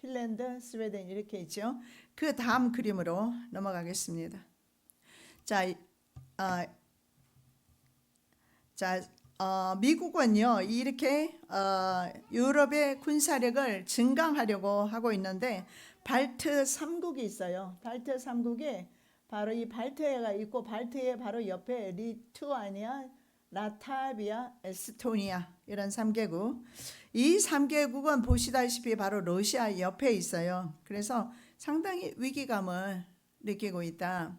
핀란드, 스웨덴 이렇게 있죠. 그 다음 그림으로 넘어가겠습니다. 미국은요 이렇게 유럽의 군사력을 증강하려고 하고 있는데 발트 3국이 있어요. 발트 3국에 바로 이 발트해가 있고 발트해 바로 옆에 리투아니아, 라타비아, 에스토니아 이런 3개국. 이 3개국은 보시다시피 바로 러시아 옆에 있어요. 그래서 상당히 위기감을 느끼고 있다.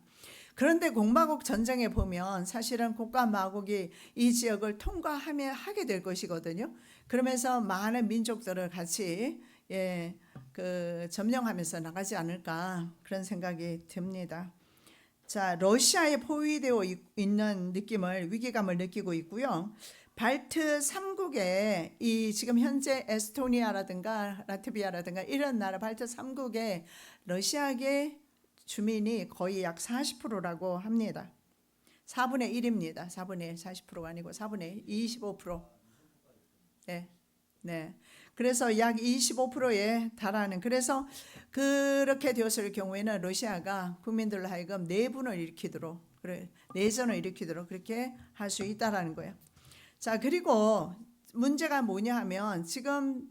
그런데 공화국 전쟁에 보면 사실은 국가 마국이 이 지역을 통과하게 될 것이거든요. 그러면서 많은 민족들을 같이 점령하면서 나가지 않을까 그런 생각이 듭니다. 자, 러시아에 포위되어 있는 위기감을 느끼고 있고요. 발트 3국에 이 지금 현재 에스토니아라든가 라트비아라든가 이런 나라 발트 3국에 러시아계 주민이 거의 약 40%라고 합니다. 4분의 1입니다. 4분의 1, 40%가 아니고 4분의 25%. 네. 그래서 약 25%에 달하는, 그래서 그렇게 되었을 경우에는 러시아가 국민들로 하여금 내전을 일으키도록 그렇게 할 수 있다라는 거예요. 자, 그리고 문제가 뭐냐 하면 지금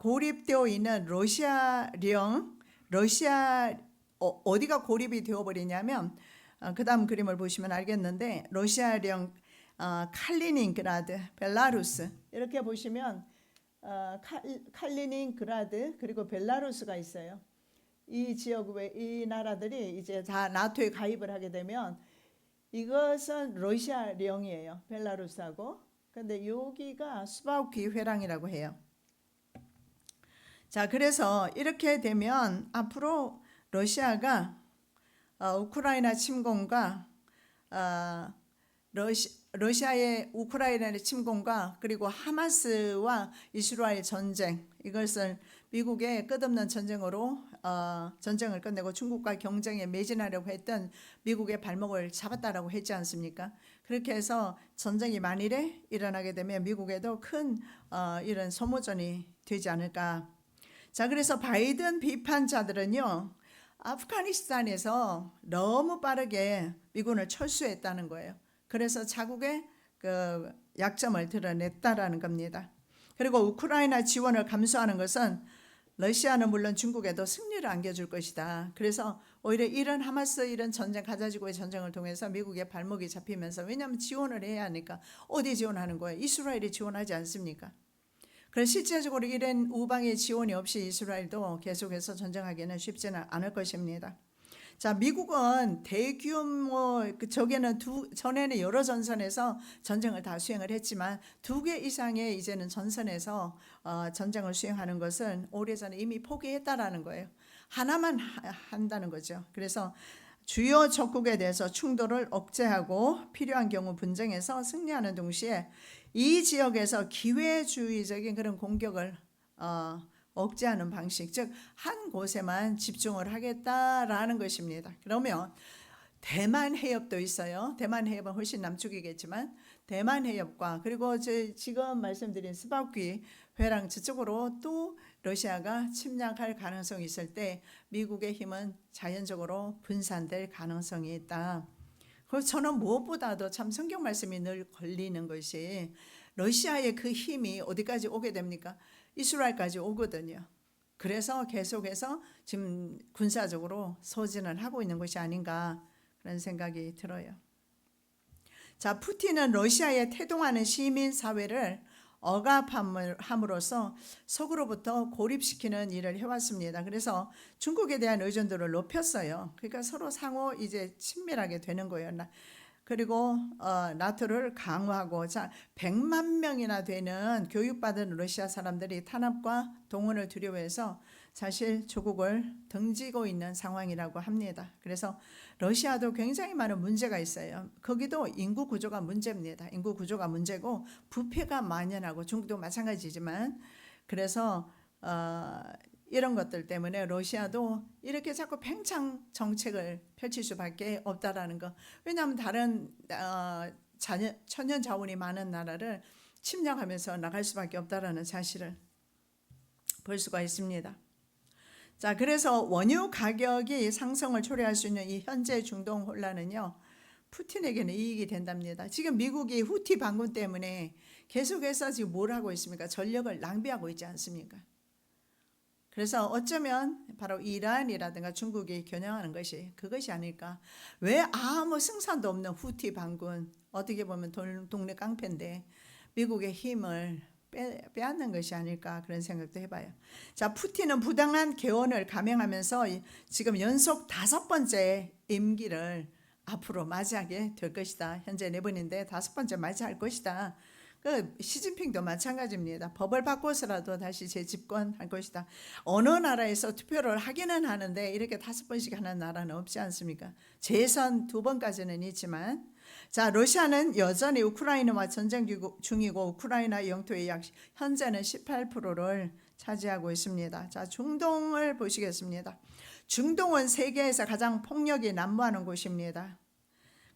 고립되어 있는 어디가 고립이 되어버리냐면 그 다음 그림을 보시면 알겠는데 러시아령 칼리닝그라드, 벨라루스 이렇게 보시면 칼리닝그라드 그리고 벨라루스가 있어요. 이 지역 외 이 나라들이 이제 다 나토에 가입을 하게 되면 이것은 러시아령이에요. 벨라루스하고. 근데 여기가 수바우키 회랑이라고 해요. 자, 그래서 이렇게 되면 앞으로 러시아가 우크라이나 침공과 러시아의 우크라이나의 침공과 그리고 하마스와 이스라엘 전쟁, 이것을 미국의 끝없는 전쟁으로 전쟁을 끝내고 중국과 경쟁에 매진하려고 했던 미국의 발목을 잡았다라고 했지 않습니까? 그렇게 해서 전쟁이 만일에 일어나게 되면 미국에도 큰 이런 소모전이 되지 않을까. 자, 그래서 바이든 비판자들은요, 아프가니스탄에서 너무 빠르게 미군을 철수했다는 거예요. 그래서 자국의 그 약점을 드러냈다라는 겁니다. 그리고 우크라이나 지원을 감수하는 것은 러시아는 물론 중국에도 승리를 안겨줄 것이다. 그래서 오히려 이런 하마스 이런 전쟁, 가자지구의 전쟁을 통해서 미국의 발목이 잡히면서, 왜냐하면 지원을 해야 하니까. 어디 지원하는 거예요? 이스라엘이 지원하지 않습니까? 그래서 실제적으로 이런 우방의 지원이 없이 이스라엘도 계속해서 전쟁하기는 쉽지는 않을 것입니다. 자, 미국은 대규모 저게는 전에는 여러 전선에서 전쟁을 다 수행을 했지만 2개 이상의 이제는 전선에서 전쟁을 수행하는 것은 오래전에 이미 포기했다라는 거예요. 하나만 한다는 거죠. 그래서 주요 적국에 대해서 충돌을 억제하고 필요한 경우 분쟁에서 승리하는 동시에 이 지역에서 기회주의적인 그런 공격을 억제하는 방식, 즉 한 곳에만 집중을 하겠다라는 것입니다. 그러면 대만 해협도 있어요. 대만 해협은 훨씬 남쪽이겠지만 대만 해협과 그리고 지금 말씀드린 스바우키 회랑 저쪽으로 또 러시아가 침략할 가능성이 있을 때 미국의 힘은 자연적으로 분산될 가능성이 있다. 그래서 저는 무엇보다도 참 성경 말씀이 늘 걸리는 것이 러시아의 그 힘이 어디까지 오게 됩니까? 이스라엘까지 오거든요. 그래서 계속해서 지금 군사적으로 소진을 하고 있는 것이 아닌가 그런 생각이 들어요. 자, 푸틴은 러시아에 태동하는 시민 사회를 억압함으로써 서구로부터 고립시키는 일을 해왔습니다. 그래서 중국에 대한 의존도를 높였어요. 그러니까 서로 상호 이제 친밀하게 되는 거예요. 그리고 나토를 강화하고, 자, 100만 명이나 되는 교육받은 러시아 사람들이 탄압과 동원을 두려워해서 사실 조국을 등지고 있는 상황이라고 합니다. 그래서 러시아도 굉장히 많은 문제가 있어요. 거기도 인구 구조가 문제입니다. 인구 구조가 문제고 부패가 만연하고, 중국도 마찬가지지만, 그래서 이런 것들 때문에 러시아도 이렇게 자꾸 팽창 정책을 펼칠 수밖에 없다라는 거. 왜냐하면 다른 천연 자원이 많은 나라를 침략하면서 나갈 수밖에 없다라는 사실을 볼 수가 있습니다. 자, 그래서 원유 가격이 상승을 초래할 수 있는 이 현재 중동 혼란은요, 푸틴에게는 이익이 된답니다. 지금 미국이 후티 반군 때문에 계속해서 지금 뭘 하고 있습니까? 전력을 낭비하고 있지 않습니까? 그래서 어쩌면 바로 이란이라든가 중국이 겨냥하는 것이 그것이 아닐까. 왜 아무 승산도 없는 후티 반군, 어떻게 보면 동네 깡패인데 미국의 힘을 빼앗는 것이 아닐까 그런 생각도 해봐요. 자, 푸틴은 부당한 개헌을 감행하면서 지금 연속 5번째 임기를 앞으로 맞이하게 될 것이다. 현재 4번인데 5번째 맞이할 것이다. 시진핑도 마찬가지입니다. 법을 바꿔서라도 다시 재집권할 것이다. 어느 나라에서 투표를 하기는 하는데 이렇게 5번씩 하는 나라는 없지 않습니까? 재선 2번까지는 있지만, 자, 러시아는 여전히 우크라이나와 전쟁 중이고 우크라이나 영토의 약 현재는 18%를 차지하고 있습니다. 자, 중동을 보시겠습니다. 중동은 세계에서 가장 폭력이 난무하는 곳입니다.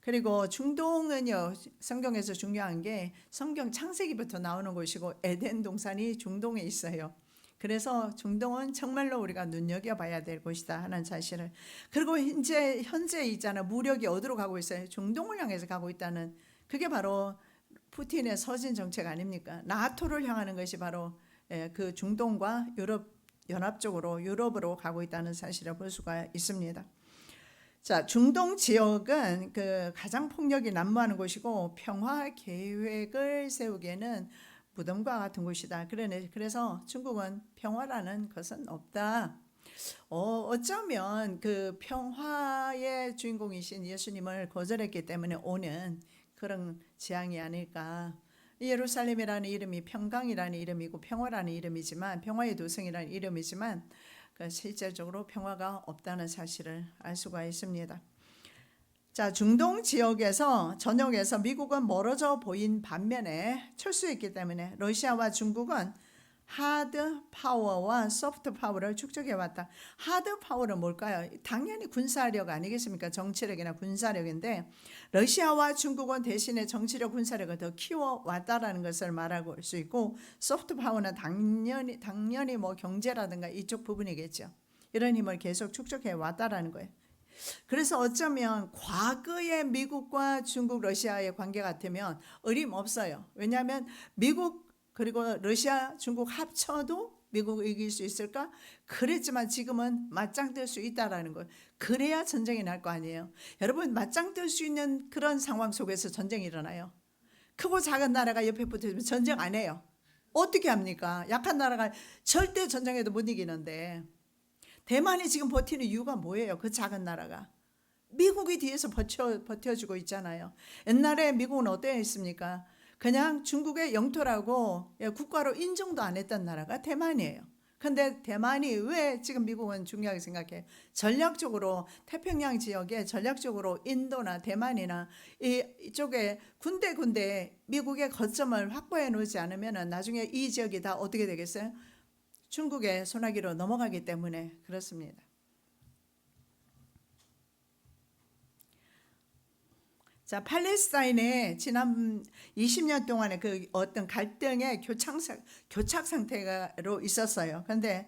그리고 중동은요, 성경에서 중요한 게 성경 창세기부터 나오는 곳이고 에덴 동산이 중동에 있어요. 그래서 중동은 정말로 우리가 눈여겨봐야 될 곳이다 하는 사실을. 그리고 현재 있잖아, 무력이 어디로 가고 있어요? 중동을 향해서 가고 있다는, 그게 바로 푸틴의 서진 정책 아닙니까? 나토를 향하는 것이 바로 그 중동과 유럽 연합 쪽으로, 유럽으로 가고 있다는 사실을 볼 수가 있습니다. 자, 중동 지역은 그 가장 폭력이 난무하는 곳이고 평화 계획을 세우기에는 무덤과 같은 곳이다. 그래서 중국은 평화라는 것은 없다. 어쩌면 그 평화의 주인공이신 예수님을 거절했기 때문에 오는 그런 재앙이 아닐까. 예루살렘이라는 이름이 평강이라는 이름이고 평화라는 이름이지만, 평화의 도성이라는 이름이지만 실제적으로 평화가 없다는 사실을 알 수가 있습니다. 자, 중동 지역에서 전역에서 미국은 멀어져 보인 반면에 철수했기 때문에 러시아와 중국은 하드 파워와 소프트 파워를 축적해 왔다. 하드 파워는 뭘까요? 당연히 군사력 아니겠습니까? 정치력이나 군사력인데 러시아와 중국은 대신에 정치력, 군사력을 더 키워 왔다라는 것을 말할 수 있고, 소프트 파워는 당연히 뭐 경제라든가 이쪽 부분이겠죠. 이런 힘을 계속 축적해 왔다라는 거예요. 그래서 어쩌면 과거의 미국과 중국, 러시아의 관계 같으면 어림없어요. 왜냐하면 미국 그리고 러시아, 중국 합쳐도 미국을 이길 수 있을까? 그랬지만 지금은 맞짱 뜰 수 있다라는 거예요. 그래야 전쟁이 날 거 아니에요. 여러분, 맞짱 뜰 수 있는 그런 상황 속에서 전쟁이 일어나요. 크고 작은 나라가 옆에 붙어있으면 전쟁 안 해요. 어떻게 합니까? 약한 나라가 절대 전쟁에도 못 이기는데, 대만이 지금 버티는 이유가 뭐예요? 그 작은 나라가 미국이 뒤에서 버텨주고 있잖아요. 옛날에 미국은 어땠습니까? 그냥 중국의 영토라고 국가로 인정도 안 했던 나라가 대만이에요. 근데 대만이 왜 지금 미국은 중요하게 생각해? 전략적으로 태평양 지역에 전략적으로 인도나 대만이나 이쪽에 군데 미국의 거점을 확보해 놓지 않으면 나중에 이 지역이 다 어떻게 되겠어요? 중국의 손아귀로 넘어가기 때문에 그렇습니다. 자, 팔레스타인의 지난 20년 동안의 그 어떤 갈등의 교착 상태로 있었어요. 그런데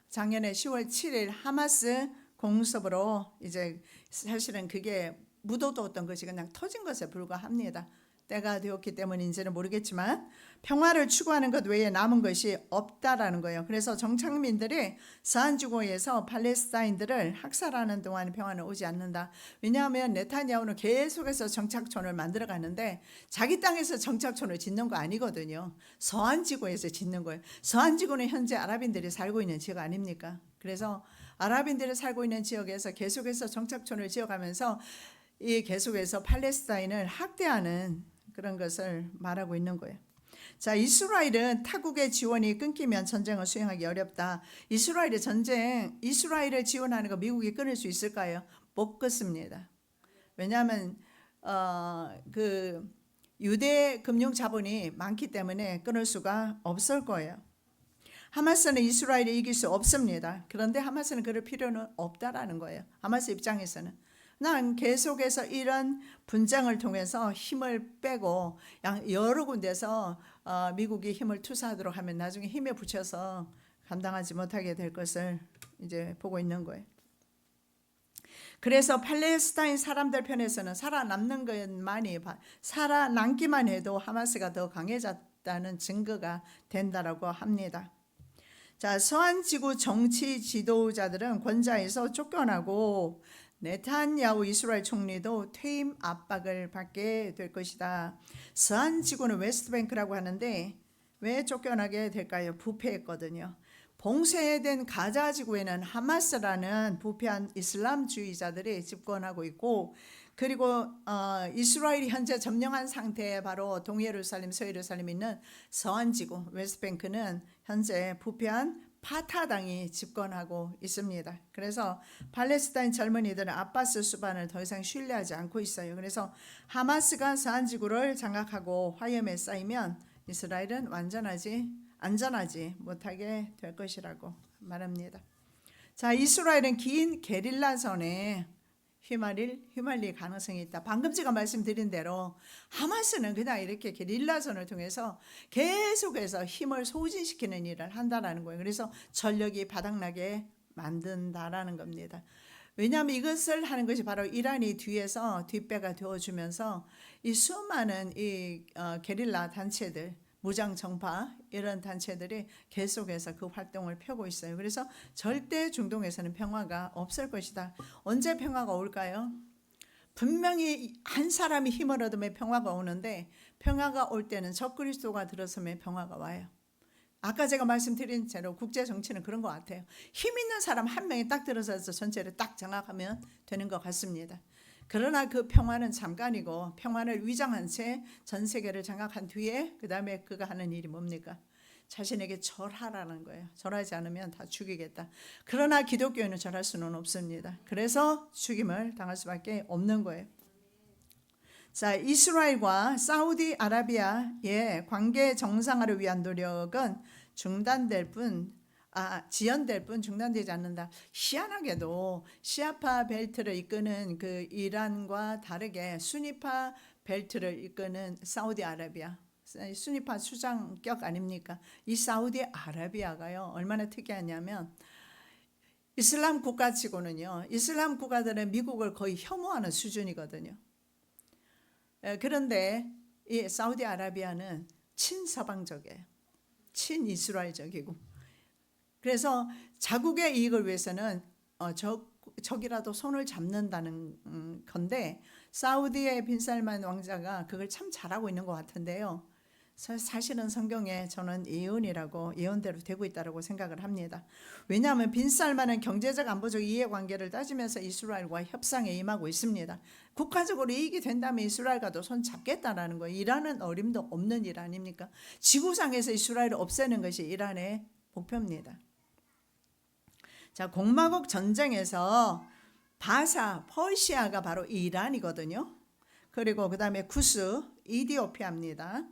작년에 10월 7일 하마스 공습으로 이제 사실은 그게 묻어두었던 것이 그냥 터진 것에 불과합니다. 때가 되었기 때문인지는 모르겠지만 평화를 추구하는 것 외에 남은 것이 없다라는 거예요. 그래서 정착민들이 서한지구에서 팔레스타인들을 학살하는 동안 평화는 오지 않는다. 왜냐하면 네타냐후는 계속해서 정착촌을 만들어 가는데 자기 땅에서 정착촌을 짓는 거 아니거든요. 서한지구에서 짓는 거예요. 서한지구는 현재 아랍인들이 살고 있는 지역 아닙니까? 그래서 아랍인들이 살고 있는 지역에서 계속해서 정착촌을 지어가면서 계속해서 팔레스타인을 학대하는 그런 것을 말하고 있는 거예요. 자, 이스라엘은 타국의 지원이 끊기면 전쟁을 수행하기 어렵다. 이스라엘을 지원하는 거 미국이 끊을 수 있을까요? 못 끊습니다. 왜냐하면 그 유대 금융 자본이 많기 때문에 끊을 수가 없을 거예요. 하마스는 이스라엘을 이길 수 없습니다. 그런데 하마스는 그럴 필요는 없다라는 거예요. 하마스 입장에서는. 난 계속해서 이런 분쟁을 통해서 힘을 빼고 여러 군데서 미국이 힘을 투사하도록 하면 나중에 힘에 부쳐서 감당하지 못하게 될 것을 이제 보고 있는 거예요. 그래서 팔레스타인 사람들 편에서는 살아남기만 해도 하마스가 더 강해졌다는 증거가 된다라고 합니다. 자, 서한지구 정치 지도자들은 권좌에서 쫓겨나고 네타냐후 이스라엘 총리도 퇴임 압박을 받게 될 것이다. 서한지구는 웨스트뱅크라고 하는데 왜 쫓겨나게 될까요? 부패했거든요. 봉쇄된 가자 지구에는 하마스라는 부패한 이슬람주의자들이 집권하고 있고, 그리고 이스라엘이 현재 점령한 상태에 바로 동예루살렘, 서예루살렘 있는 서한지구 웨스트뱅크는 현재 부패한 파타당이 집권하고 있습니다. 그래서 팔레스타인 젊은이들은 아바스 수반을 더 이상 신뢰하지 않고 있어요. 그래서 하마스가 서한지구를 장악하고 화염에 쌓이면 이스라엘은 안전하지 못하게 될 것이라고 말합니다. 자, 이스라엘은 긴 게릴라전에 휘말릴 가능성이 있다. 방금 제가 말씀드린 대로 하마스는 그냥 이렇게 게릴라전을 통해서 계속해서 힘을 소진시키는 일을 한다라는 거예요. 그래서 전력이 바닥나게 만든다라는 겁니다. 왜냐하면 이것을 하는 것이 바로 이란이 뒤에서 뒷배가 되어주면서 이 수많은 게릴라 단체들, 무장 정파 이런 단체들이 계속해서 그 활동을 펴고 있어요. 그래서 절대 중동에서는 평화가 없을 것이다. 언제 평화가 올까요? 분명히 한 사람이 힘을 얻으면 평화가 오는데 평화가 올 때는 적그리스도가 들어서면 평화가 와요. 아까 제가 말씀드린 대로 국제 정치는 그런 것 같아요. 힘 있는 사람 한 명이 딱 들어서서 전체를 딱 장악하면 되는 것 같습니다. 그러나 그 평화는 잠깐이고 평화를 위장한 채 전 세계를 장악한 뒤에 그 다음에 그가 하는 일이 뭡니까? 자신에게 절하라는 거예요. 절하지 않으면 다 죽이겠다. 그러나 기독교인은 절할 수는 없습니다. 그래서 죽임을 당할 수밖에 없는 거예요. 자, 이스라엘과 사우디아라비아의 관계 정상화를 위한 노력은 지연될 뿐 중단되지 않는다. 희한하게도 시아파 벨트를 이끄는 그 이란과 다르게 수니파 벨트를 이끄는 사우디아라비아, 수니파 수장격 아닙니까? 이 사우디아라비아가요 얼마나 특이하냐면 이슬람 국가치고는요 이슬람 국가들은 미국을 거의 혐오하는 수준이거든요. 그런데 이 사우디아라비아는 친서방적이에요. 친이스라엘적이고. 그래서 자국의 이익을 위해서는 적이라도 손을 잡는다는 건데 사우디의 빈살만 왕자가 그걸 참 잘하고 있는 것 같은데요. 사실은 성경에 저는 예언대로 되고 있다고 생각을 합니다. 왜냐하면 빈살만은 경제적 안보적 이해관계를 따지면서 이스라엘과 협상에 임하고 있습니다. 국가적으로 이익이 된다면 이스라엘과도 손 잡겠다라는 거예요. 이란은 어림도 없는 일 아닙니까? 지구상에서 이스라엘을 없애는 것이 이란의 목표입니다. 자, 공마국 전쟁에서 퍼시아가 바로 이란이거든요. 그리고 그 다음에 쿠스, 이디오피아입니다.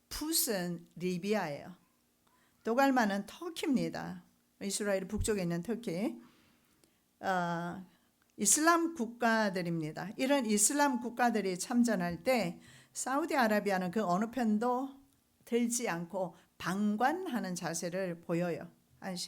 풋은 리비아예요. 도갈마는 터키입니다. 이스라엘 북쪽에 있는 터키. 이슬람 국가들입니다. 이런 이슬람 국가들이 참전할 때 사우디아라비아는 그 어느 편도 들지 않고 방관하는 자세를 보여요.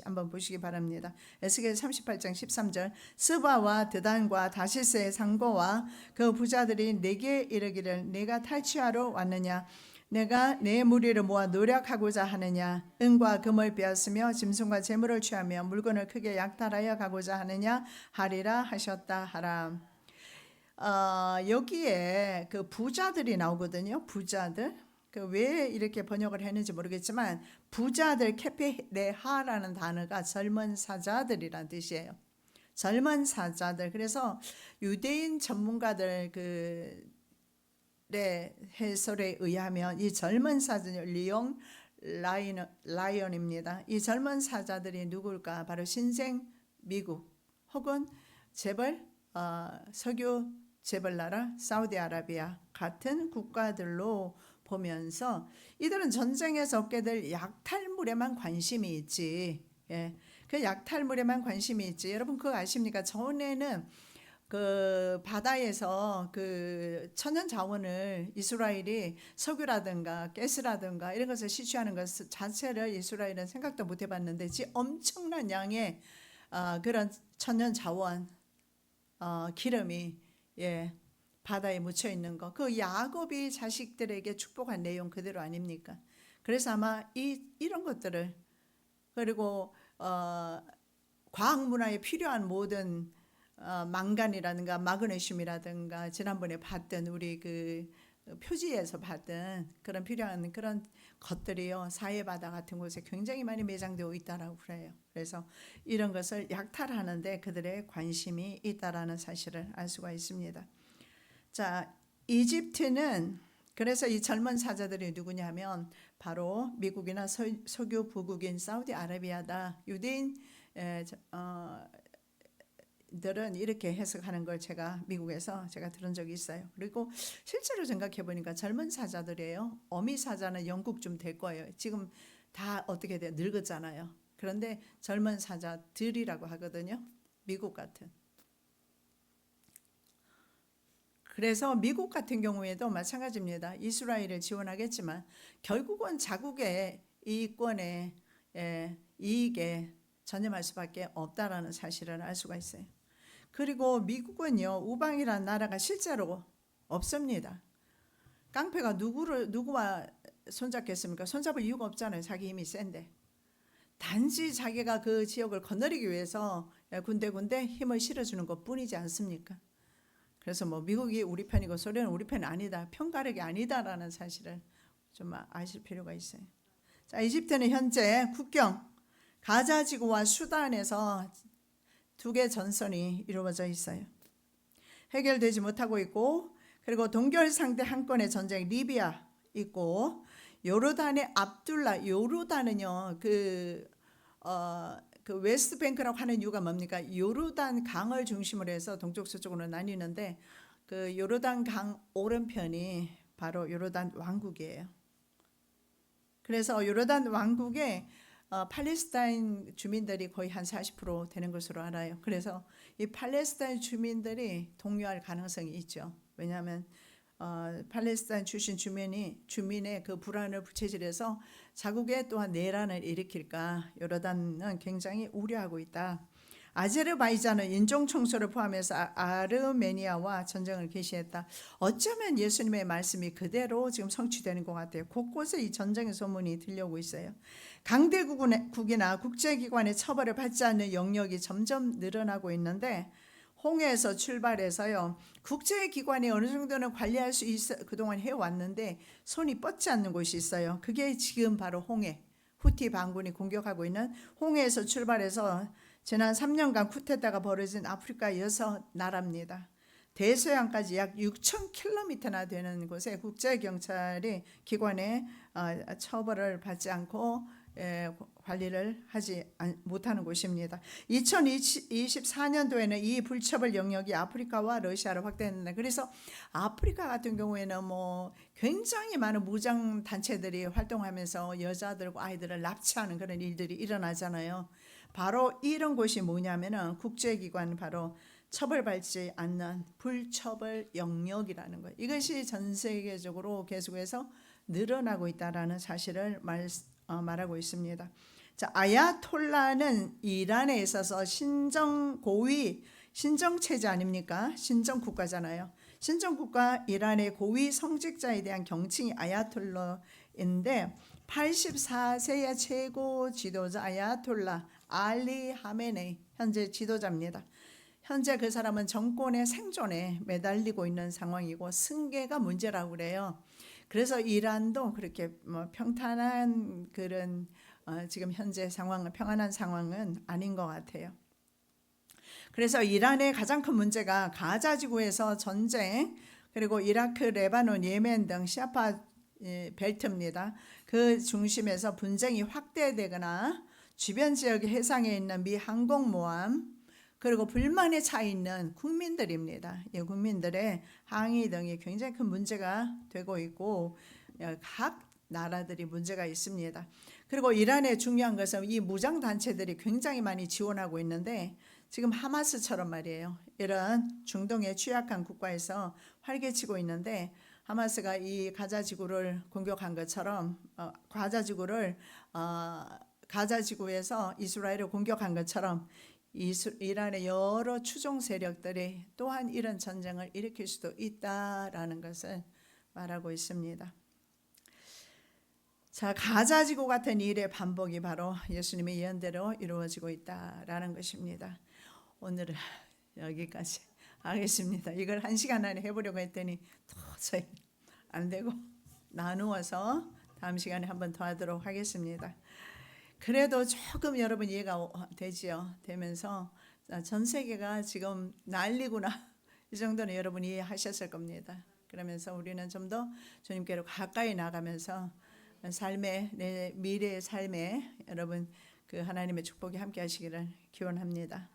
한번 보시기 바랍니다. 에스겔 38장 13절 스바와 드단과 다시스의 상고와 그 부자들이 내게 이르기를 내가 탈취하러 왔느냐 내가 내 무리를 모아 노력하고자 하느냐 은과 금을 빼앗으며 짐승과 재물을 취하며 물건을 크게 약탈하여 가고자 하느냐 하리라 하셨다 하라. 여기에 그 부자들이 나오거든요. 부자들. 왜 이렇게 번역을 했는지 모르겠지만 부자들 케페레하라는 단어가 젊은 사자들이란 뜻이에요. 젊은 사자들. 그래서 유대인 전문가들 해설에 의하면 이 젊은 사자는 리옹 라이언입니다. 이 젊은 사자들이 누굴까? 바로 신생 미국 혹은 석유 재벌 나라 사우디아라비아 같은 국가들로 보면서 이들은 전쟁에서 얻게 될 약탈물에만 관심이 있지. 그 약탈물에만 관심이 있지. 여러분 그거 아십니까? 전에는 그 바다에서 그 천연 자원을 이스라엘이 석유라든가 가스라든가 이런 것을 시추하는 것 자체를 이스라엘은 생각도 못 해봤는데 엄청난 양의 그런 천연 자원 기름이 바다에 묻혀 있는 거, 그 야곱이 자식들에게 축복한 내용 그대로 아닙니까? 그래서 아마 이런 것들을 그리고 과학 문화에 필요한 모든 망간이라든가 마그네슘이라든가 지난번에 봤던 우리 그 표지에서 봤던 그런 필요한 그런 것들이요 사해바다 같은 곳에 굉장히 많이 매장되어 있다라고 그래요. 그래서 이런 것을 약탈하는데 그들의 관심이 있다라는 사실을 알 수가 있습니다. 자, 이집트는 그래서 이 젊은 사자들이 누구냐면 바로 미국이나 석유 부국인 사우디아라비아다. 유대인 들은 이렇게 해석하는 걸 미국에서 제가 들은 적이 있어요. 그리고 실제로 생각해 보니까 젊은 사자들이에요. 어미 사자는 영국쯤 될 거예요. 지금 다 어떻게 돼요? 늙었잖아요. 그런데 젊은 사자들이라고 하거든요. 미국 같은. 그래서 미국 같은 경우에도 마찬가지입니다. 이스라엘을 지원하겠지만 결국은 자국의 이권에 이익에 전념할 수밖에 없다라는 사실을 알 수가 있어요. 그리고 미국은요 우방이라는 나라가 실제로 없습니다. 깡패가 누구와 손잡겠습니까? 손잡을 이유가 없잖아요. 자기 힘이 센데. 단지 자기가 그 지역을 거느리기 위해서 군데 힘을 실어주는 것뿐이지 않습니까? 그래서 미국이 우리 편이고 소련은 우리 편 아니다, 편가르기 아니다라는 사실을 좀 아실 필요가 있어요. 자, 이집트는 현재 국경 가자 지구와 수단에서 두 개 전선이 이루어져 있어요. 해결되지 못하고 있고, 그리고 동결 상대 한 건의 전쟁 리비아 있고, 요르단의 압둘라, 요르단은요 그 웨스트뱅크라고 하는 이유가 뭡니까? 요르단 강을 중심으로 해서 동쪽 서쪽으로 나뉘는데 그 요르단 강 오른편이 바로 요르단 왕국이에요. 그래서 요르단 왕국에 팔레스타인 주민들이 거의 한 40% 되는 것으로 알아요. 그래서 이 팔레스타인 주민들이 동요할 가능성이 있죠. 왜냐하면 팔레스타인 출신 주민의 그 불안을 부채질해서 자국에 또한 내란을 일으킬까 요르단은 굉장히 우려하고 있다. 아제르바이잔은 인종 청소를 포함해서 아르메니아와 전쟁을 개시했다. 어쩌면 예수님의 말씀이 그대로 지금 성취되는 것 같아요. 곳곳에 이 전쟁의 소문이 들려오고 있어요. 강대국이나 국제기관의 처벌을 받지 않는 영역이 점점 늘어나고 있는데, 홍해에서 출발해서요 국제기관이 어느 정도는 관리할 수 있어 그동안 해왔는데 손이 뻗지 않는 곳이 있어요. 그게 지금 바로 홍해, 후티 반군이 공격하고 있는 홍해에서 출발해서 지난 3년간 쿠데타가 벌어진 아프리카 6나라입니다. 대서양까지 약 6,000km나 되는 곳에 국제경찰이 기관의 처벌을 받지 않고 관리를 하지 못하는 곳입니다. 2024년도에는 이 불처벌 영역이 아프리카와 러시아로 확대했는데, 그래서 아프리카 같은 경우에는 뭐 굉장히 많은 무장 단체들이 활동하면서 여자들과 아이들을 납치하는 그런 일들이 일어나잖아요. 바로 이런 곳이 뭐냐면은 국제기관, 바로 처벌받지 않는 불처벌 영역이라는 거예요. 이것이 전 세계적으로 계속해서 늘어나고 있다라는 사실을 말하고 있습니다. 자, 아야톨라는 이란에 있어서 신정 고위 신정 체제 아닙니까? 신정 국가잖아요. 신정 국가 이란의 고위 성직자에 대한 경칭이 아야톨라인데 84세의 최고 지도자 아야톨라 알리 하메네이 현재 지도자입니다. 현재 그 사람은 정권의 생존에 매달리고 있는 상황이고 승계가 문제라고 그래요. 그래서 이란도 그렇게 평탄한 그런 지금 현재 상황은 평안한 상황은 아닌 것 같아요. 그래서 이란의 가장 큰 문제가 가자 지구에서 전쟁, 그리고 이라크, 레바논, 예멘 등 시아파 벨트입니다. 그 중심에서 분쟁이 확대되거나 주변 지역의 해상에 있는 미 항공모함, 그리고 불만에 차 있는 국민들입니다. 국민들의 항의 등이 굉장히 큰 문제가 되고 있고 각 나라들이 문제가 있습니다. 그리고 이란의 중요한 것은 이 무장 단체들이 굉장히 많이 지원하고 있는데, 지금 하마스처럼 말이에요. 이런 중동의 취약한 국가에서 활개치고 있는데, 하마스가 이 가자 지구를 공격한 것처럼 가자 지구에서 이스라엘을 공격한 것처럼 이란의 여러 추종 세력들이 또한 이런 전쟁을 일으킬 수도 있다라는 것을 말하고 있습니다. 자, 가자 지구 같은 일의 반복이 바로 예수님의 예언대로 이루어지고 있다라는 것입니다. 오늘은 여기까지 하겠습니다. 이걸 1시간 안에 해보려고 했더니 도저히 안 되고 나누어서 다음 시간에 한번 더 하도록 하겠습니다. 그래도 조금 여러분 이해가 되면서 전 세계가 지금 난리구나 이 정도는 여러분 이해하셨을 겁니다. 그러면서 우리는 좀 더 주님께로 가까이 나가면서 내 미래의 삶에 여러분 그 하나님의 축복이 함께 하시기를 기원합니다.